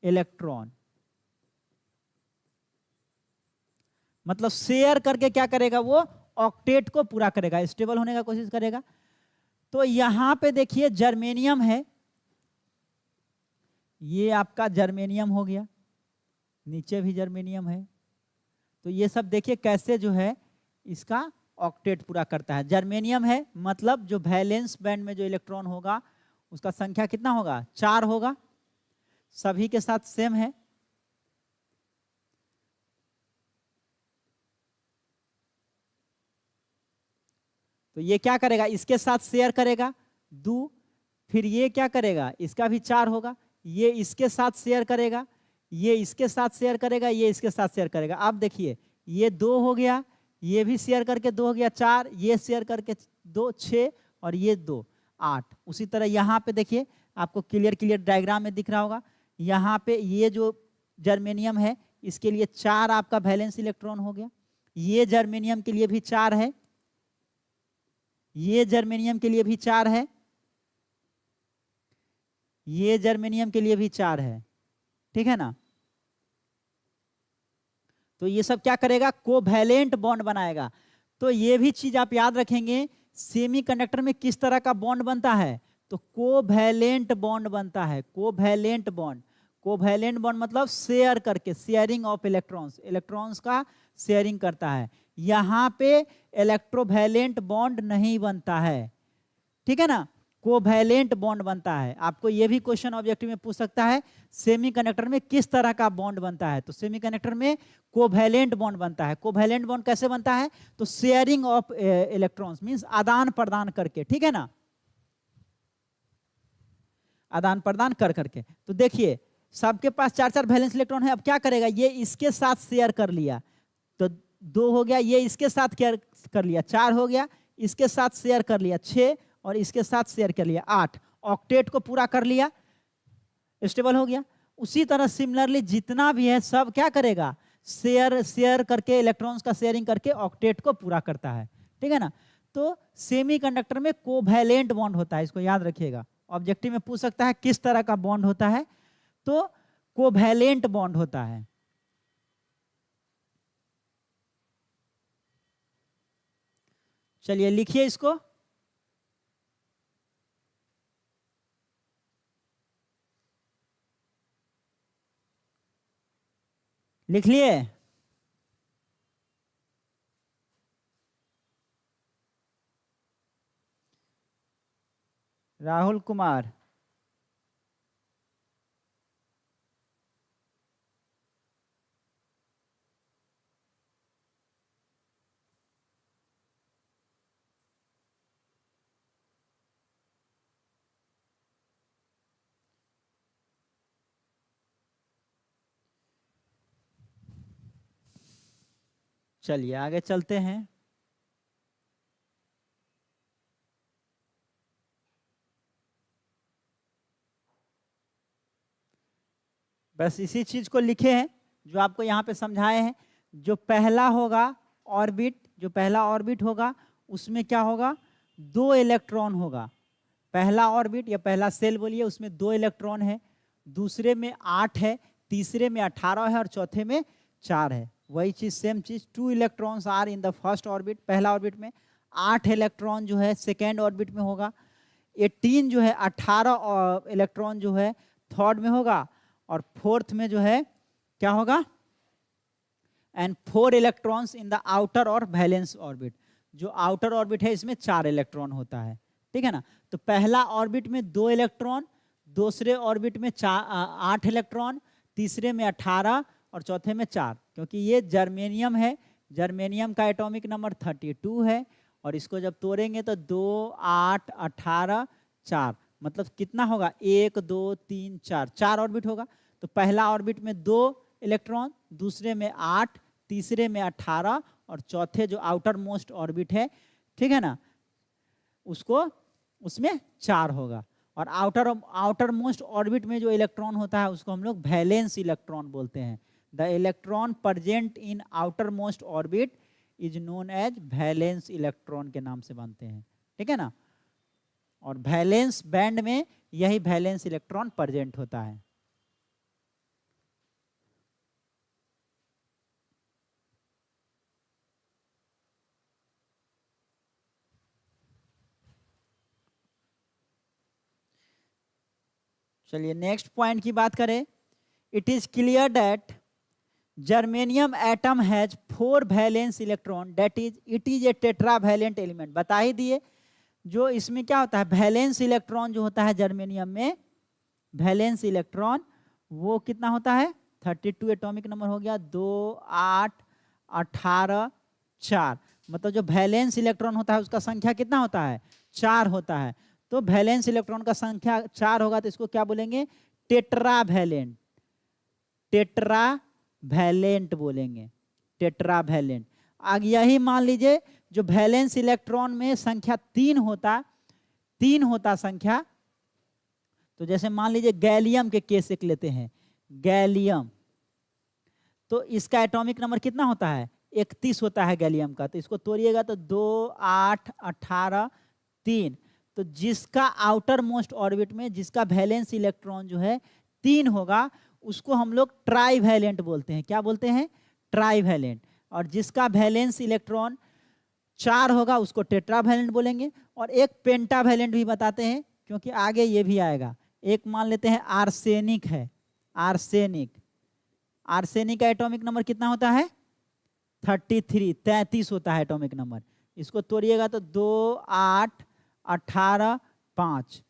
electron. मतलब शेयर करके क्या करेगा? वो ऑक्टेट को पूरा करेगा, स्टेबल होने का कोशिश करेगा। तो यहां पे देखिए जर्मेनियम है, ये आपका जर्मेनियम हो गया, नीचे भी जर्मेनियम है। तो ये सब देखिए कैसे जो है इसका ऑक्टेट पूरा करता है। जर्मेनियम है मतलब जो वैलेंस बैंड में जो इलेक्ट्रॉन होगा उसका संख्या कितना होगा? 4 होगा। सभी के साथ सेम है। तो ये क्या करेगा, इसके साथ शेयर करेगा 2, फिर ये क्या करेगा, इसका भी 4 होगा, ये इसके साथ शेयर करेगा, ये इसके साथ शेयर करेगा, ये इसके साथ शेयर करेगा। अब देखिए ये 2 हो गया, ये भी शेयर करके 2 हो गया 4, ये शेयर करके 2 6 और ये 2 8। उसी तरह यहाँ पे देखिए आपको क्लियर डायग्राम में दिख रहा होगा, यहाँ पे ये जो जर्मेनियम है इसके लिए 4 आपका वैलेंस इलेक्ट्रॉन हो गया, ये जर्मेनियम के लिए भी 4 है, ये जर्मेनियम के लिए भी 4 है, ये जर्मेनियम के लिए भी 4 है, ठीक है ना। तो ये सब क्या करेगा, कोवैलेंट बॉन्ड बनाएगा। तो ये भी चीज आप याद रखेंगे, सेमीकंडक्टर में किस तरह का बॉन्ड बनता है, तो कोवैलेंट बॉन्ड बनता है। कोवैलेंट बॉन्ड, कोवैलेंट बॉन्ड मतलब शेयर करके, शेयरिंग ऑफ इलेक्ट्रॉन्स, इलेक्ट्रॉन्स का शेयरिंग करता है। यहाँ पे इलेक्ट्रोवैलेंट बॉन्ड नहीं बनता है, ठीक है ना, कोवैलेंट बॉन्ड बनता है। आपको ये भी क्वेश्चन ऑब्जेक्टिव में पूछ सकता है, सेमीकंडक्टर में किस तरह का बॉन्ड बनता है, तो सेमीकंडक्टर में कोवैलेंट बॉन्ड बनता है। कोवैलेंट बॉन्ड कैसे बनता है, तो शेयरिंग ऑफ इलेक्ट्रॉन्स मींस आदान प्रदान करके, ठीक है ना, आदान प्रदान कर करके। तो देखिए सबके पास 4-4 वैलेंस इलेक्ट्रॉन है, अब क्या करेगा, ये इसके साथ शेयर कर लिया तो 2 हो गया, ये इसके साथ शेयर कर लिया 4 हो गया, इसके साथ शेयर कर लिया 6 और इसके साथ शेयर कर लिया 8, ऑक्टेट को पूरा कर लिया, स्टेबल हो गया। उसी तरह सिमिलरली जितना भी है सब क्या करेगा, शेयर करके, इलेक्ट्रॉन्स का शेयरिंग करके ऑक्टेट को पूरा करता है, ठीक है ना। तो सेमीकंडक्टर में कोवैलेंट बॉन्ड होता है, इसको याद रखिएगा, ऑब्जेक्टिव में पूछ सकता है किस तरह का बॉन्ड होता है, तो कोवैलेंट बॉन्ड होता है। चलिए लिखिए इसको, लिख लिए, राहुल कुमार, चलिए आगे चलते हैं। बस इसी चीज को लिखे हैं जो आपको यहाँ पे समझाए हैं। जो पहला होगा ऑर्बिट, जो पहला ऑर्बिट होगा उसमें क्या होगा, 2 इलेक्ट्रॉन होगा। पहला ऑर्बिट या पहला सेल बोलिए, उसमें 2 इलेक्ट्रॉन है, दूसरे में 8 है, तीसरे में 18 है और चौथे में 4 है। वही चीज, सेम चीज, 2 electrons are in the first orbit, पहला ऑर्बिट में, 8 इलेक्ट्रॉन जो है सेकेंड ऑर्बिट में होगा, 18 जो है 18 इलेक्ट्रॉन जो है थर्ड में होगा, और फोर्थ में जो है क्या होगा, and 4 electrons in the outer और वैलेंस ऑर्बिट। जो आउटर ऑर्बिट है इसमें 4 इलेक्ट्रॉन होता है, ठीक है ना। तो पहला ऑर्बिट में 2 इलेक्ट्रॉन, दूसरे ऑर्बिट में 8 इलेक्ट्रॉन, तीसरे में 18 और चौथे में 4। क्योंकि ये जर्मेनियम है, जर्मेनियम का एटॉमिक नंबर 32 है, और इसको जब तोड़ेंगे तो 2 8 18 4, मतलब कितना होगा, 1 2 3 4, 4 ऑर्बिट होगा। तो पहला ऑर्बिट में 2 इलेक्ट्रॉन, दूसरे में 8, तीसरे में 18 और चौथे जो आउटर मोस्ट ऑर्बिट है, ठीक है ना, उसको उसमें 4 होगा। और आउटर मोस्ट ऑर्बिट में जो इलेक्ट्रॉन होता है उसको हम लोग वैलेंस इलेक्ट्रॉन बोलते हैं। The electron present in outermost orbit is known as valence electron के नाम से बनते हैं, ठीक है ना। और वैलेंस बैंड में यही वैलेंस इलेक्ट्रॉन प्रेजेंट होता है। चलिए नेक्स्ट पॉइंट की बात करें। It is clear that germanium atom has 4 valence electron, that is it is a tetravalent element. बता ही दिए, जो इसमें क्या होता है, वैलेंस इलेक्ट्रॉन जो होता है जर्मेनियम में, वैलेंस इलेक्ट्रॉन वो कितना होता है, 32 एटॉमिक नंबर हो गया, 2 8 18 4, मतलब जो वैलेंस इलेक्ट्रॉन होता है उसका संख्या कितना होता है, 4 होता है। तो वैलेंस इलेक्ट्रॉन का संख्या 4 होगा तो इसको क्या बोलेंगे, टेट्रावैलेंट, टेट्रावैलेंट बोलेंगे, टेट्रावैलेंट। आगे यही मान लीजिए जो वैलेंस इलेक्ट्रॉन में संख्या 3 होता संख्या, तो जैसे मान लीजिए गैलियम के केस एक लेते हैं, गैलियम, तो इसका एटॉमिक नंबर कितना होता है, 31 होता है गैलियम का। तो इसको तोड़िएगा तो 2, 8, 18, 3। तो जिसका आउटर मोस्ट ऑर्बिट में जिसका वैलेंस इलेक्ट्रॉन जो है 3 होगा उसको हम लोग ट्राईवैलेंट बोलते हैं। क्या बोलते हैं, ट्राईवैलेंट। और जिसका वैलेंस इलेक्ट्रॉन 4 होगा उसको टेट्रावैलेंट बोलेंगे। और एक पेंटावैलेंट भी बताते हैं क्योंकि आगे ये भी आएगा। एक मान लेते हैं आर्सेनिक है, आर्सेनिक, आर्सेनिक का एटॉमिक नंबर कितना होता है, 33, 33 होता है एटॉमिक नंबर। इसको तोड़िएगा तो 2, 8, 18, 5,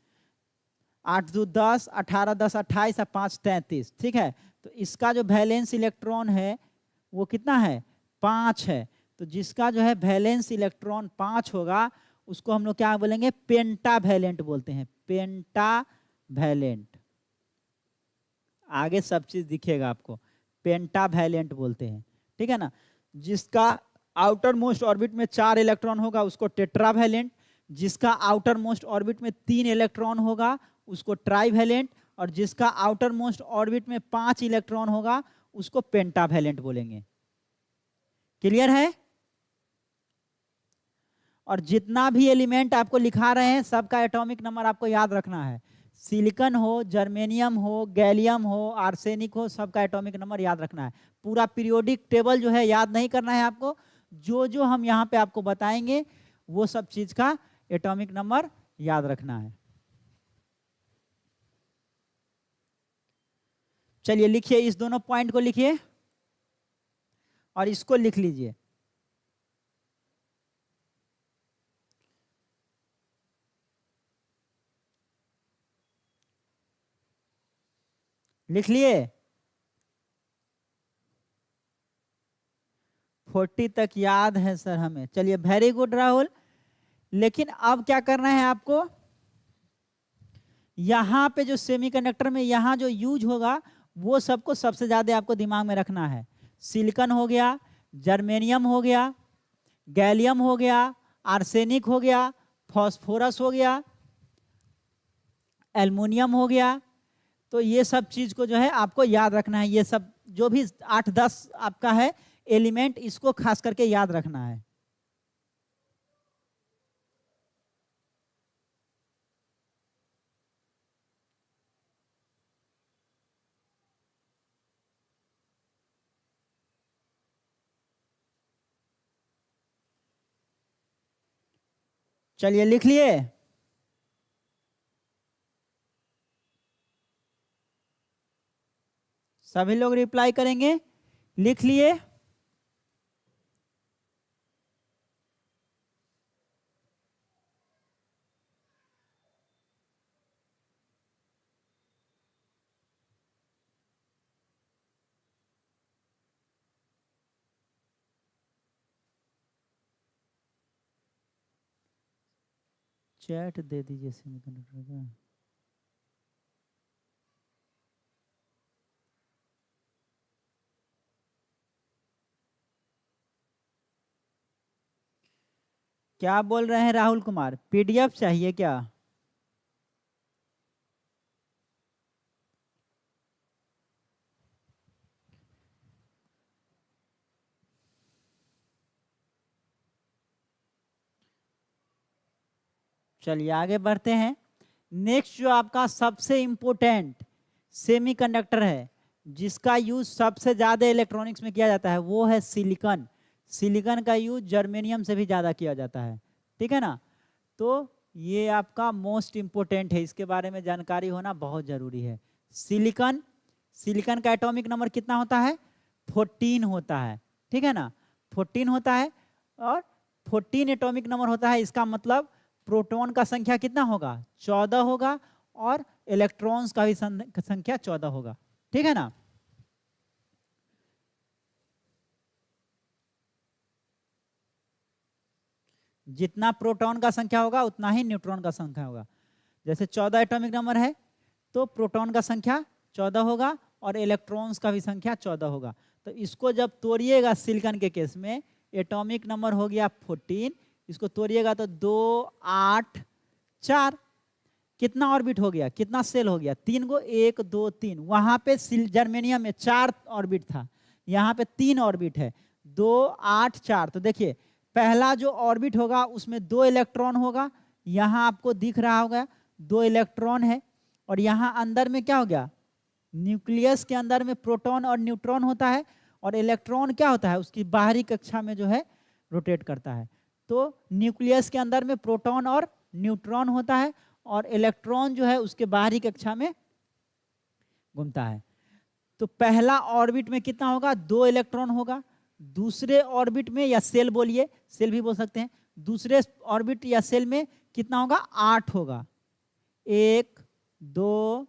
8 2 10, 18 10 28 और 5 33, ठीक है। तो इसका जो वैलेंस इलेक्ट्रॉन है वो कितना है, 5 है। तो जिसका जो है वैलेंस इलेक्ट्रॉन 5 होगा उसको हम लोग क्या बोलेंगे, पेंटावैलेंट बोलते हैं, पेंटावैलेंट। आगे सब चीज दिखेगा आपको, पेंटावैलेंट बोलते हैं, ठीक है ना। जिसका आउटर मोस्ट ऑर्बिट में 4 इलेक्ट्रॉन होगा उसको टेट्रावैलेंट, जिसका आउटर मोस्ट ऑर्बिट में 3 इलेक्ट्रॉन होगा उसको ट्राईवैलेंट, और जिसका आउटर मोस्ट ऑर्बिट में 5 इलेक्ट्रॉन होगा उसको पेंटावैलेंट बोलेंगे। क्लियर है। और जितना भी एलिमेंट आपको लिखा रहे हैं सबका एटॉमिक नंबर आपको याद रखना है। सिलिकॉन हो, जर्मेनियम हो, गैलियम हो, आर्सेनिक हो, सबका एटॉमिक नंबर याद रखना है। पूरा पीरियोडिक टेबल जो है याद नहीं करना है आपको, जो जो हम यहाँ पे आपको बताएंगे वो सब चीज का एटॉमिक नंबर याद रखना है। चलिए लिखिए, इस दोनों पॉइंट को लिखिए और इसको लिख लीजिए। लिख लिए, 40 तक याद है सर हमें। चलिए वेरी गुड राहुल। लेकिन अब क्या करना है आपको, यहां पे जो सेमीकंडक्टर में यहां जो यूज होगा वो सबको सबसे ज्यादा आपको दिमाग में रखना है। सिलिकॉन हो गया, जर्मेनियम हो गया, गैलियम हो गया, आर्सेनिक हो गया, फास्फोरस हो गया, एल्युमिनियम हो गया। तो ये सब चीज को जो है आपको याद रखना है। ये सब जो भी 8-10 आपका है एलिमेंट, इसको खास करके याद रखना है। चलिए लिख लिए, सभी लोग रिप्लाई करेंगे, लिख लिए। चैट दे दीजिए सेमीकंडक्टर का। क्या बोल रहे हैं राहुल कुमार, पीडीएफ चाहिए क्या? चलिए आगे बढ़ते हैं। नेक्स्ट जो आपका सबसे इंपॉर्टेंट सेमीकंडक्टर है जिसका यूज सबसे ज्यादा इलेक्ट्रॉनिक्स में किया जाता है वो है सिलिकॉन। सिलिकॉन का यूज जर्मेनियम से भी ज्यादा किया जाता है, ठीक है ना। तो ये आपका मोस्ट इंपोर्टेंट है, इसके बारे में जानकारी होना बहुत जरूरी है। सिलिकॉन, सिलिकॉन का एटॉमिक नंबर कितना होता है, 14 होता है, ठीक है ना, 14 होता है। और 14 एटॉमिक नंबर होता है, इसका मतलब प्रोटॉन का संख्या कितना होगा, 14 होगा, और इलेक्ट्रॉन्स का भी संख्या 14 होगा, ठीक है ना। जितना प्रोटॉन का संख्या होगा उतना ही न्यूट्रॉन का संख्या होगा। जैसे 14 एटॉमिक नंबर है तो प्रोटॉन का संख्या 14 होगा और इलेक्ट्रॉन्स का भी संख्या 14 होगा। तो इसको जब तोड़िएगा सिलिकॉन के केस में, एटॉमिक नंबर हो गया 14, इसको तोड़िएगा तो 2 8 4, कितना ऑर्बिट हो गया, कितना सेल हो गया, 3 गो, 1 2 3। वहां पे जर्मेनियम में 4 ऑर्बिट था, यहाँ पे 3 ऑर्बिट है, 2 8 4। तो देखिए पहला जो ऑर्बिट होगा उसमें 2 इलेक्ट्रॉन होगा, यहाँ आपको दिख रहा होगा 2 इलेक्ट्रॉन है। और यहाँ अंदर में क्या हो गया, न्यूक्लियस के अंदर में प्रोटॉन और न्यूट्रॉन होता है, और इलेक्ट्रॉन क्या होता है उसकी बाहरी कक्षा में जो है रोटेट करता है। तो न्यूक्लियस के अंदर में प्रोटॉन और न्यूट्रॉन होता है और इलेक्ट्रॉन जो है उसके बाहरी कक्षा में घूमता है। तो पहला ऑर्बिट में कितना होगा, 2 इलेक्ट्रॉन होगा। दूसरे ऑर्बिट में, या सेल बोलिए, सेल भी बोल सकते हैं, दूसरे ऑर्बिट या सेल में कितना होगा, 8 होगा। 1 2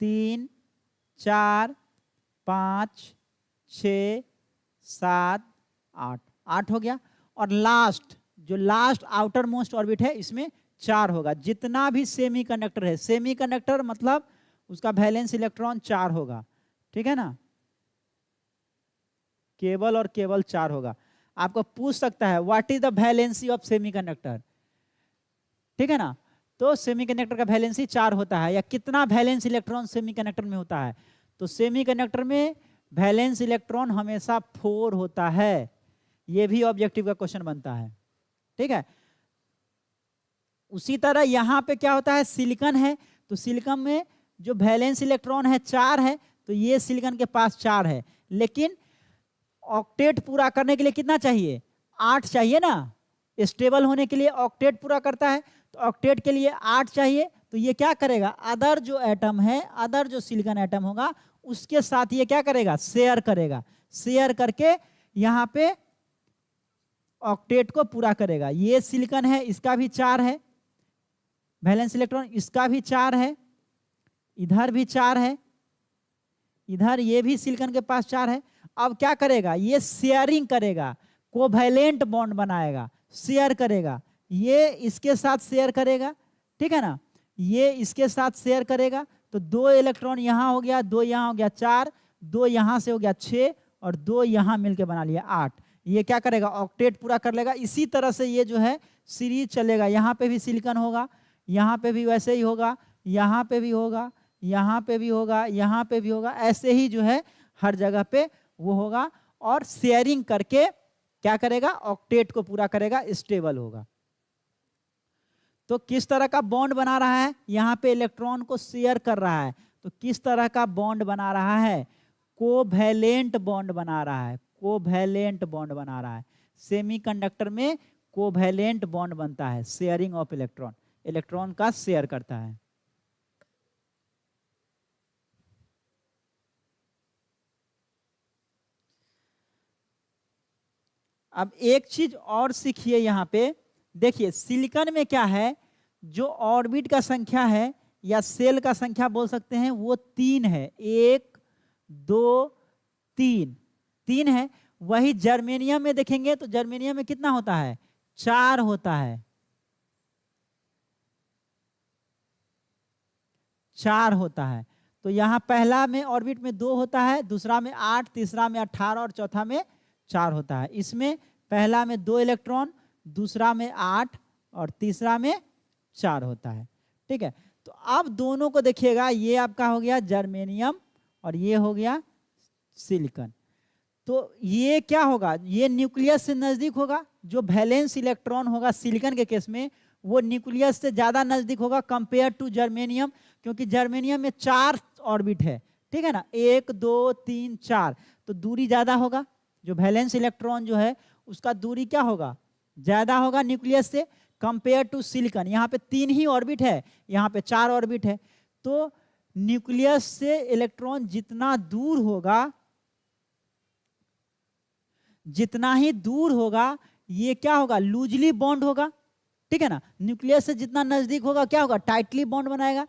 3 4 5 6 7 8, 8 हो गया। और लास्ट, जो लास्ट आउटर मोस्ट ऑर्बिट है इसमें 4 होगा। जितना भी सेमीकंडक्टर है, सेमीकंडक्टर मतलब उसका वैलेंस इलेक्ट्रॉन 4 होगा, ठीक है ना, केवल और केवल 4 होगा। आपको पूछ सकता है what is the valency of semiconductor, ठीक है ना। तो सेमीकंडक्टर का वैलेंसी 4 होता है, या कितना वैलेंस इलेक्ट्रॉन सेमीकंडक्टर में होता है। तो सेमीकंडक्टर में वैलेंस इलेक्ट्रॉन हमेशा 4 होता है। ये भी ऑब्जेक्टिव का क्वेश्चन बनता है, ठीक है। उसी तरह यहाँ पे क्या होता है, सिलिकॉन है, तो सिलिकॉन में जो वैलेंस इलेक्ट्रॉन है 4 है, तो ये सिलिकॉन के पास 4 है। लेकिन ऑक्टेट पूरा करने के लिए कितना चाहिए, 8 चाहिए ना, स्टेबल होने के लिए ऑक्टेट पूरा करता है, तो ऑक्टेट के लिए 8 चाहिए। तो ये क्या करेगा, अदर जो एटम है, अदर जो सिलिकॉन एटम होगा उसके साथ ये क्या करेगा, शेयर करेगा, शेयर करके यहाँ पे ऑक्टेट को पूरा करेगा। ये सिलिकॉन है, इसका भी 4 है वैलेंस इलेक्ट्रॉन, इसका भी 4 है, इधर भी 4 है, इधर ये भी सिलिकॉन के पास 4 है। अब क्या करेगा, ये शेयरिंग करेगा, कोवैलेंट बॉन्ड बनाएगा, शेयर करेगा, ये इसके साथ शेयर करेगा, ठीक है ना, ये इसके साथ शेयर करेगा। तो 2 इलेक्ट्रॉन यहाँ हो गया, 2 यहाँ हो गया 4, 2 यहाँ से हो गया 6, और 2 यहाँ मिलके बना लिया 8। ये क्या करेगा, ऑक्टेट पूरा कर लेगा। इसी तरह से ये जो है सीरीज चलेगा, यहाँ पे भी सिलिकॉन होगा, यहाँ पे भी वैसे ही होगा, यहाँ पे भी होगा, यहाँ पे भी होगा, यहाँ पे भी होगा, ऐसे ही जो है हर जगह पे वो होगा। और शेयरिंग करके क्या करेगा, ऑक्टेट को पूरा करेगा, स्टेबल होगा। तो किस तरह का बॉन्ड बना रहा है, यहाँ पे इलेक्ट्रॉन को शेयर कर रहा है, तो किस तरह का बॉन्ड बना रहा है, कोवैलेंट बॉन्ड बना रहा है, कोवैलेंट बॉन्ड बना रहा है। सेमीकंडक्टर में कोवैलेंट बॉन्ड बनता है, शेयरिंग ऑफ इलेक्ट्रॉन, इलेक्ट्रॉन का शेयर करता है। अब एक चीज और सीखिए यहाँ पे, देखिए सिलिकॉन में क्या है, जो ऑर्बिट का संख्या है या सेल का संख्या बोल सकते हैं वो 3 है, 1 2 3, 3 है। वही जर्मेनियम में देखेंगे तो जर्मेनियम में कितना होता है, 4 होता है, 4 होता है। तो यहाँ पहला में ऑर्बिट में 2 होता है, दूसरा में 8, तीसरा में 18 और चौथा में 4 होता है। इसमें पहला में 2 इलेक्ट्रॉन, दूसरा में 8 और तीसरा में 4 होता है, ठीक है। तो अब दोनों को देखिएगा, ये आपका हो गया जर्मेनियम और ये हो गया सिलिकॉन। तो ये क्या होगा, ये न्यूक्लियस से नजदीक होगा, जो वैलेंस इलेक्ट्रॉन होगा सिलिकॉन के केस में वो न्यूक्लियस से ज्यादा नजदीक होगा कंपेयर टू जर्मेनियम, क्योंकि जर्मेनियम में 4 ऑर्बिट है, ठीक है ना, 1 2 3 4, तो दूरी ज्यादा होगा। जो वैलेंस इलेक्ट्रॉन जो है उसका दूरी क्या होगा, ज्यादा होगा न्यूक्लियस से कंपेयर टू सिलिकॉन। यहाँ पे 3 ही ऑर्बिट है, यहाँ पे 4 ऑर्बिट है। तो न्यूक्लियस से इलेक्ट्रॉन जितना दूर होगा, जितना ही दूर होगा ये क्या होगा, लूजली बॉन्ड होगा, ठीक है ना। न्यूक्लियस से जितना नजदीक होगा क्या होगा, टाइटली बॉन्ड बनाएगा,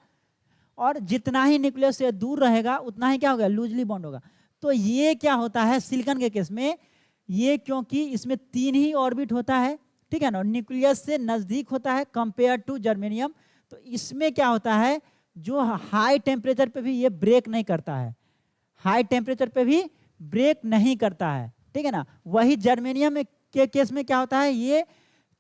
और जितना ही न्यूक्लियस से दूर रहेगा उतना ही क्या होगा, लूजली बॉन्ड होगा। तो ये क्या होता है सिलिकॉन के केस में, ये क्योंकि इसमें 3 ही ऑर्बिट होता है, ठीक है ना, न्यूक्लियस से नजदीक होता है कंपेयर टू जर्मेनियम। तो इसमें क्या होता है, जो हाई टेम्परेचर पे भी ये ब्रेक नहीं करता है, हाई टेम्परेचर पे भी ब्रेक नहीं करता है, ठीक है ना। वही जर्मेनियम के केस में क्या होता है, ये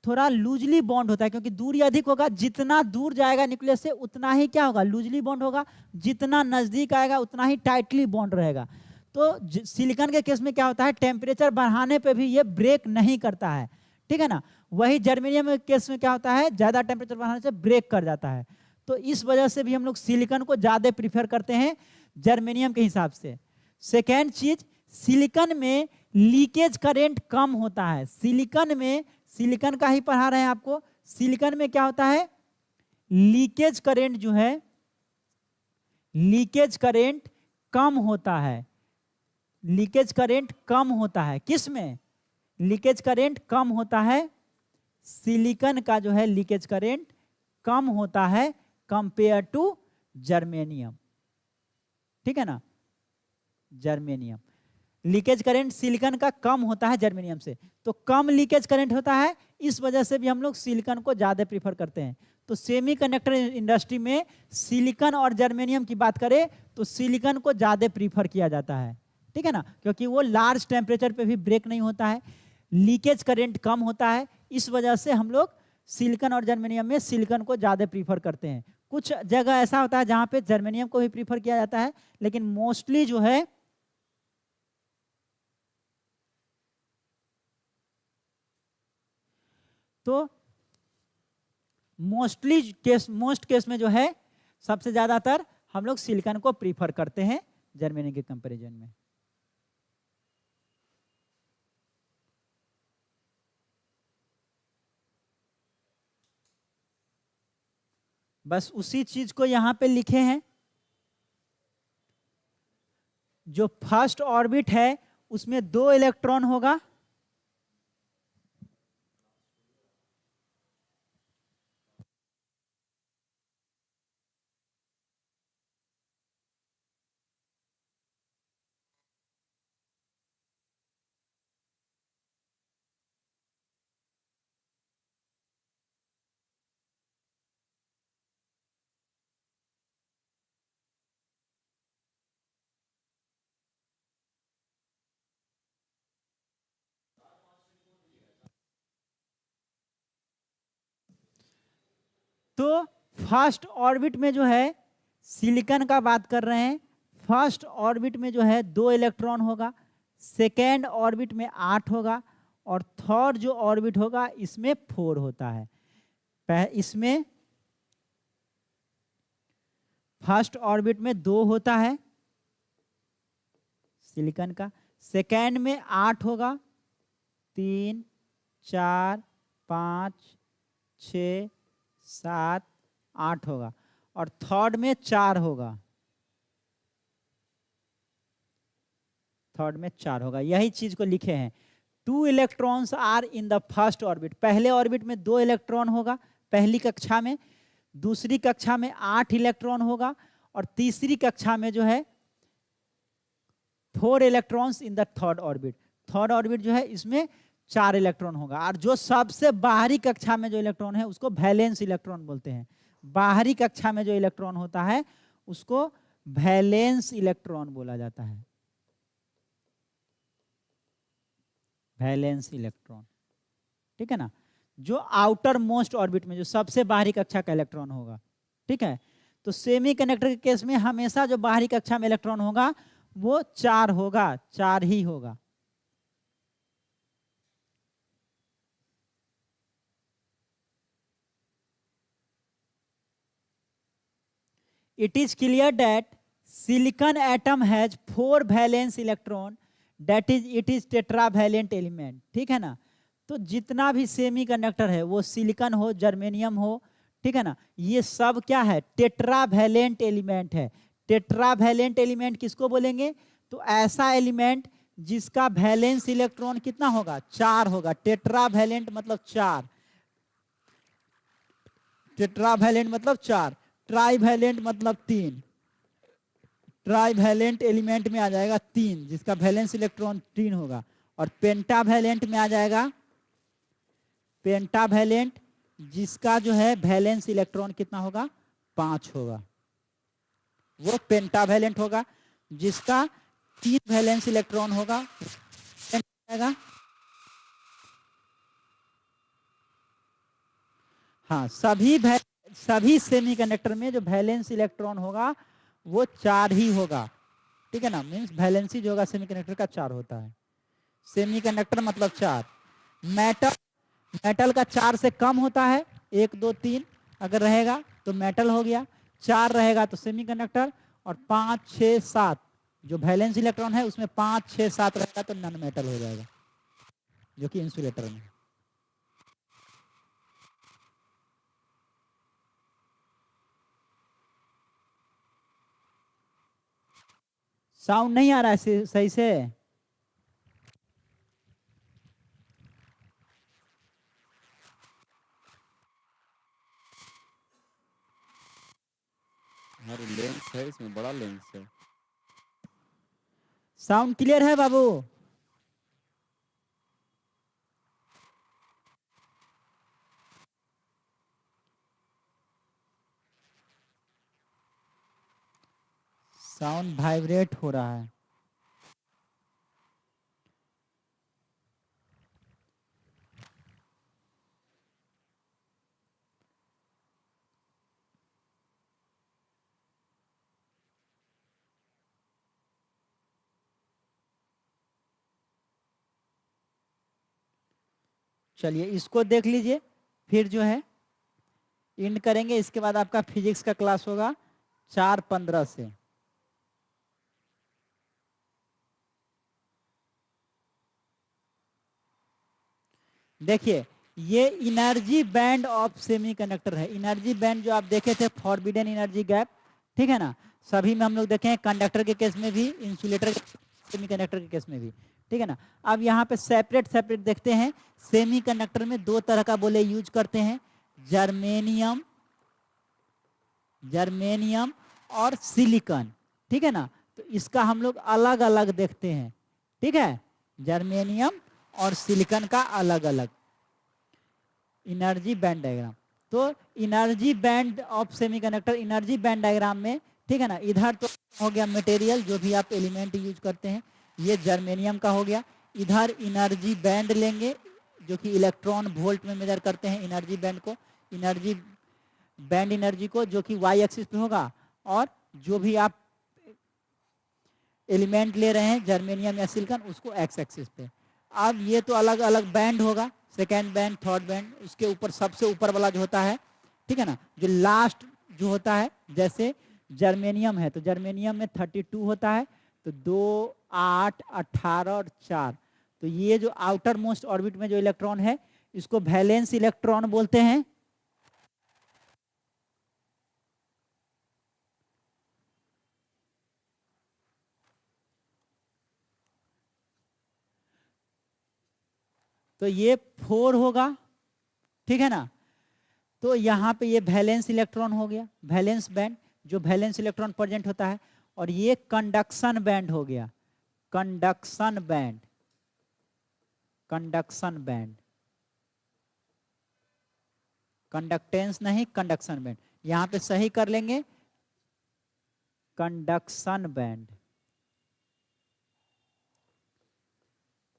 थोड़ा लूजली बॉन्ड होता है, क्योंकि दूरी अधिक होगा, जितना दूर जाएगा न्यूक्लियस से उतना ही क्या होगा, लूजली बॉन्ड होगा, जितना नजदीक आएगा उतना ही टाइटली बॉन्ड रहेगा। तो सिलिकॉन के केस में क्या होता है, टेम्परेचर बढ़ाने पे भी ये ब्रेक नहीं करता है, ठीक है ना। वही जर्मेनियम के केस में क्या होता है, ज्यादा टेम्परेचर बढ़ाने से ब्रेक कर जाता है। तो इस वजह से भी हम लोग सिलिकॉन को ज्यादा प्रीफर करते हैं जर्मेनियम के हिसाब से। सेकेंड चीज, सिलिकॉन में लीकेज करेंट कम होता है। सिलिकॉन में, सिलिकॉन का ही पढ़ा रहे हैं आपको, सिलिकॉन में क्या होता है, लीकेज करेंट जो है, लीकेज करेंट कम होता है। लीकेज करेंट कम होता है किस में, लीकेज करेंट कम होता है, सिलिकॉन का जो है लीकेज करेंट कम होता है कंपेयर टू जर्मेनियम, ठीक है ना। जर्मेनियम लीकेज करंट सिलिकॉन का कम होता है जर्मेनियम से, तो कम लीकेज करंट होता है, इस वजह से भी हम लोग सिलिकॉन को ज़्यादा प्रीफर करते हैं। तो सेमीकंडक्टर इंडस्ट्री में सिलिकॉन और जर्मेनियम की बात करें तो सिलिकॉन को ज़्यादा प्रीफर किया जाता है, ठीक है ना, क्योंकि वो लार्ज टेम्परेचर पे भी ब्रेक नहीं होता है, लीकेज करंट कम होता है, इस वजह से हम लोग सिलिकॉन और जर्मेनियम में सिलिकॉन को ज़्यादा प्रीफर करते हैं। कुछ जगह ऐसा होता है जहाँ पे जर्मेनियम को भी प्रीफर किया जाता है, लेकिन मोस्टली जो है तो मोस्ट केस में जो है सबसे ज्यादातर हम लोग सिलिकॉन को प्रीफर करते हैं जर्मेनियम के कंपैरिजन में। बस उसी चीज को यहां पे लिखे हैं, जो फर्स्ट ऑर्बिट है उसमें 2 इलेक्ट्रॉन होगा, तो फर्स्ट ऑर्बिट में जो है सिलिकॉन का बात कर रहे हैं, फर्स्ट ऑर्बिट में जो है 2 इलेक्ट्रॉन होगा, सेकेंड ऑर्बिट में 8 होगा, और थर्ड जो ऑर्बिट होगा इसमें 4 होता है। इसमें फर्स्ट ऑर्बिट में 2 होता है सिलिकॉन का, सेकेंड में 8 होगा, 3 4 5 6 7 8 होगा, और थर्ड में 4 होगा, थर्ड में 4 होगा। यही चीज को लिखे हैं, 2 electrons are in the first orbit. पहले ऑर्बिट में 2 इलेक्ट्रॉन होगा पहली कक्षा में, दूसरी कक्षा में 8 इलेक्ट्रॉन होगा, और तीसरी कक्षा में जो है 4 electrons in the third orbit. Third orbit जो है इसमें 4 इलेक्ट्रॉन होगा, और जो सबसे बाहरी कक्षा में जो इलेक्ट्रॉन है उसको वैलेंस इलेक्ट्रॉन बोलते हैं। बाहरी कक्षा में जो इलेक्ट्रॉन होता है उसको वैलेंस इलेक्ट्रॉन बोला जाता है, वैलेंस इलेक्ट्रॉन, ठीक है ना। जो आउटर मोस्ट ऑर्बिट में जो सबसे बाहरी कक्षा का इलेक्ट्रॉन होगा, ठीक है। तो सेमीकंडक्टर के केस में हमेशा जो बाहरी कक्षा में इलेक्ट्रॉन होगा वो 4 होगा, 4 ही होगा। It is clear that silicon atom has 4 valence electron, that is it is tetravalent element, ठीक है ना। तो जितना भी सेमीकंडक्टर है वो सिलिकॉन हो जर्मेनियम हो, ठीक है ना, ये सब क्या है, टेट्रावैलेंट एलिमेंट है। टेट्रावैलेंट एलिमेंट किसको बोलेंगे, तो ऐसा एलिमेंट जिसका वैलेंस इलेक्ट्रॉन कितना होगा, 4 होगा। टेट्रावैलेंट मतलब 4, टेट्रावैलेंट मतलब 4, ट्राईवैलेंट मतलब 3, ट्राईवैलेंट एलिमेंट में आ जाएगा 3 जिसका वैलेंस इलेक्ट्रॉन 3 होगा, और पेंटावैलेंट में आ जाएगा पेंटावैलेंट जिसका जो है वैलेंस इलेक्ट्रॉन कितना होगा, 5 होगा, वो पेंटावैलेंट होगा। जिसका 3 वैलेंस इलेक्ट्रॉन होगा हाँ, सभी सेमीकंडक्टर में जो वैलेंस इलेक्ट्रॉन होगा वो 4 ही होगा, ठीक है ना। मीन्स वैलेंसी जो होगा सेमीकंडक्टर का 4 होता है। सेमीकंडक्टर मतलब 4। मेटल का 4 से कम होता है, 1 2 3 अगर रहेगा तो मेटल हो गया, 4 रहेगा तो सेमीकंडक्टर, और 5 6 7 जो वैलेंस इलेक्ट्रॉन है उसमें 5 6 7 रहेगा तो नॉन मेटल हो जाएगा, जो कि इंसुलेटर में। साउंड नहीं आ रहा है सही से? लेंस है इसमें, बड़ा लेंस है। साउंड क्लियर है बाबू? साउंड वाइब्रेट हो रहा है। चलिए इसको देख लीजिए, फिर जो है एंड करेंगे। इसके बाद आपका फिजिक्स का क्लास होगा 4:15 से। देखिए ये एनर्जी बैंड ऑफ सेमीकंडक्टर है। एनर्जी बैंड जो आप देखे थे फॉरबिडन एनर्जी गैप, ठीक है ना, सभी में हम लोग देखे हैं, कंडक्टर के केस में भी, इंसुलेटर सेमीकंडक्टर के केस में भी, ठीक है ना। अब यहाँ पे सेपरेट सेपरेट देखते हैं। सेमीकंडक्टर में 2 तरह का बोले यूज करते हैं, जर्मेनियम जर्मेनियम और सिलिकॉन, ठीक है ना। तो इसका हम लोग अलग अलग देखते हैं, ठीक है, जर्मेनियम और सिलिकॉन का अलग अलग एनर्जी बैंड डायग्राम। तो energy band of semiconductor, energy band diagram में, ठीक है ना, इधर तो हो गया मटेरियल जो भी आप एलिमेंट यूज करते हैं, ये जर्मेनियम का हो गया। इधर एनर्जी बैंड लेंगे जो कि इलेक्ट्रॉन वोल्ट में मेजर करते हैं एनर्जी बैंड को, एनर्जी बैंड एनर्जी को, जो कि वाई एक्सिस पे होगा, और जो भी आप एलिमेंट ले रहे हैं जर्मेनियम या सिलिकॉन उसको एक्स एक्सिस पे। अब ये तो अलग अलग बैंड होगा, सेकेंड बैंड, थर्ड बैंड, उसके ऊपर सबसे ऊपर वाला जो होता है, ठीक है ना, जो लास्ट जो होता है, जैसे जर्मेनियम है तो जर्मेनियम में 32 होता है, तो 2 8 18 और 4, तो ये जो आउटर मोस्ट ऑर्बिट में जो इलेक्ट्रॉन है इसको वैलेंस इलेक्ट्रॉन बोलते हैं। तो ये 4 होगा, ठीक है ना। तो यहाँ पे ये वैलेंस इलेक्ट्रॉन हो गया, वैलेंस बैंड, जो वैलेंस इलेक्ट्रॉन प्रेजेंट होता है, और ये कंडक्शन बैंड हो गया, conduction band, conduction band, conductance नहीं कंडक्शन बैंड, यहाँ पे सही कर लेंगे, कंडक्शन बैंड,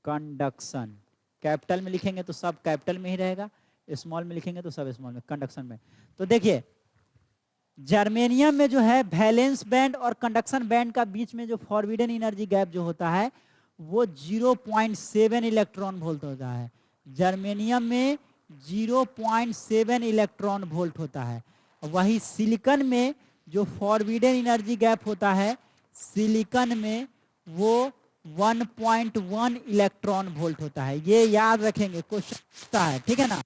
कंडक्शन कैपिटल में लिखेंगे तो सब कैपिटल में ही रहेगा, स्मॉल में लिखेंगे तो सब स्मॉल में, कंडक्शन बैंड। तो देखिए जर्मेनियम में जो है वैलेंस बैंड और कंडक्शन बैंड का बीच में जो फॉरबिडन एनर्जी गैप जो होता है वो 0.7 इलेक्ट्रॉन वोल्ट होता है। जर्मेनियम में 0.7 इलेक्ट्रॉन वोल्ट होता है। वही सिलिकॉन में जो फॉरबिडन एनर्जी गैप होता है, सिलिकॉन में वो 1.1 इलेक्ट्रॉन वोल्ट होता है। ये याद रखेंगे, क्वेश्चन पूछता है, ठीक है ना।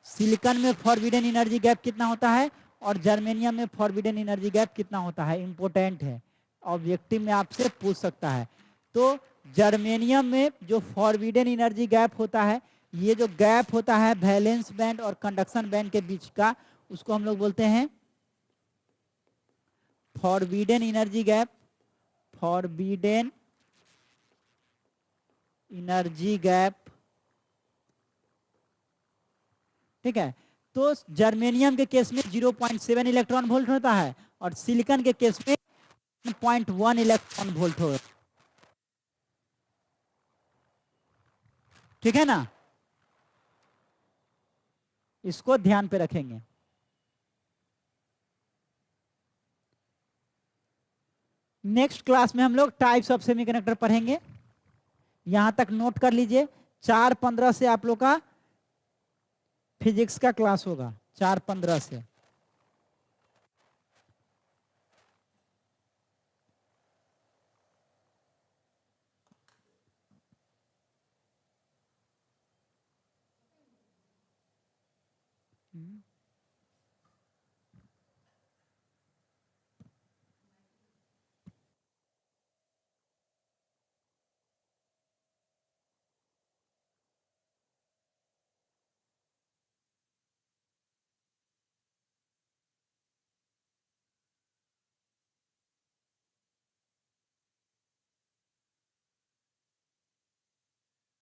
सिलिकॉन में फॉरबिडन एनर्जी गैप कितना होता है और जर्मेनियम में फॉरबिडन एनर्जी गैप कितना होता है, इंपॉर्टेंट है, ऑब्जेक्टिव में आपसे पूछ सकता है। तो जर्मेनियम में जो फॉरबिडन एनर्जी गैप होता है, ये जो गैप होता है वैलेंस बैंड और कंडक्शन बैंड के बीच का, उसको हम लोग बोलते हैं forbidden energy gap, forbidden energy gap ठीक है। तो जर्मेनियम के केस में 0.7 इलेक्ट्रॉन वोल्ट होता है और सिलिकॉन के केस में 1.1 इलेक्ट्रॉन वोल्ट होगा। ठीक है ना, इसको ध्यान पे रखेंगे। नेक्स्ट क्लास में हम लोग टाइप्स ऑफ सेमीकंडक्टर पढ़ेंगे। यहां तक नोट कर लीजिए, 4:15 से आप लोग का फिजिक्स का क्लास होगा, 4:15 से।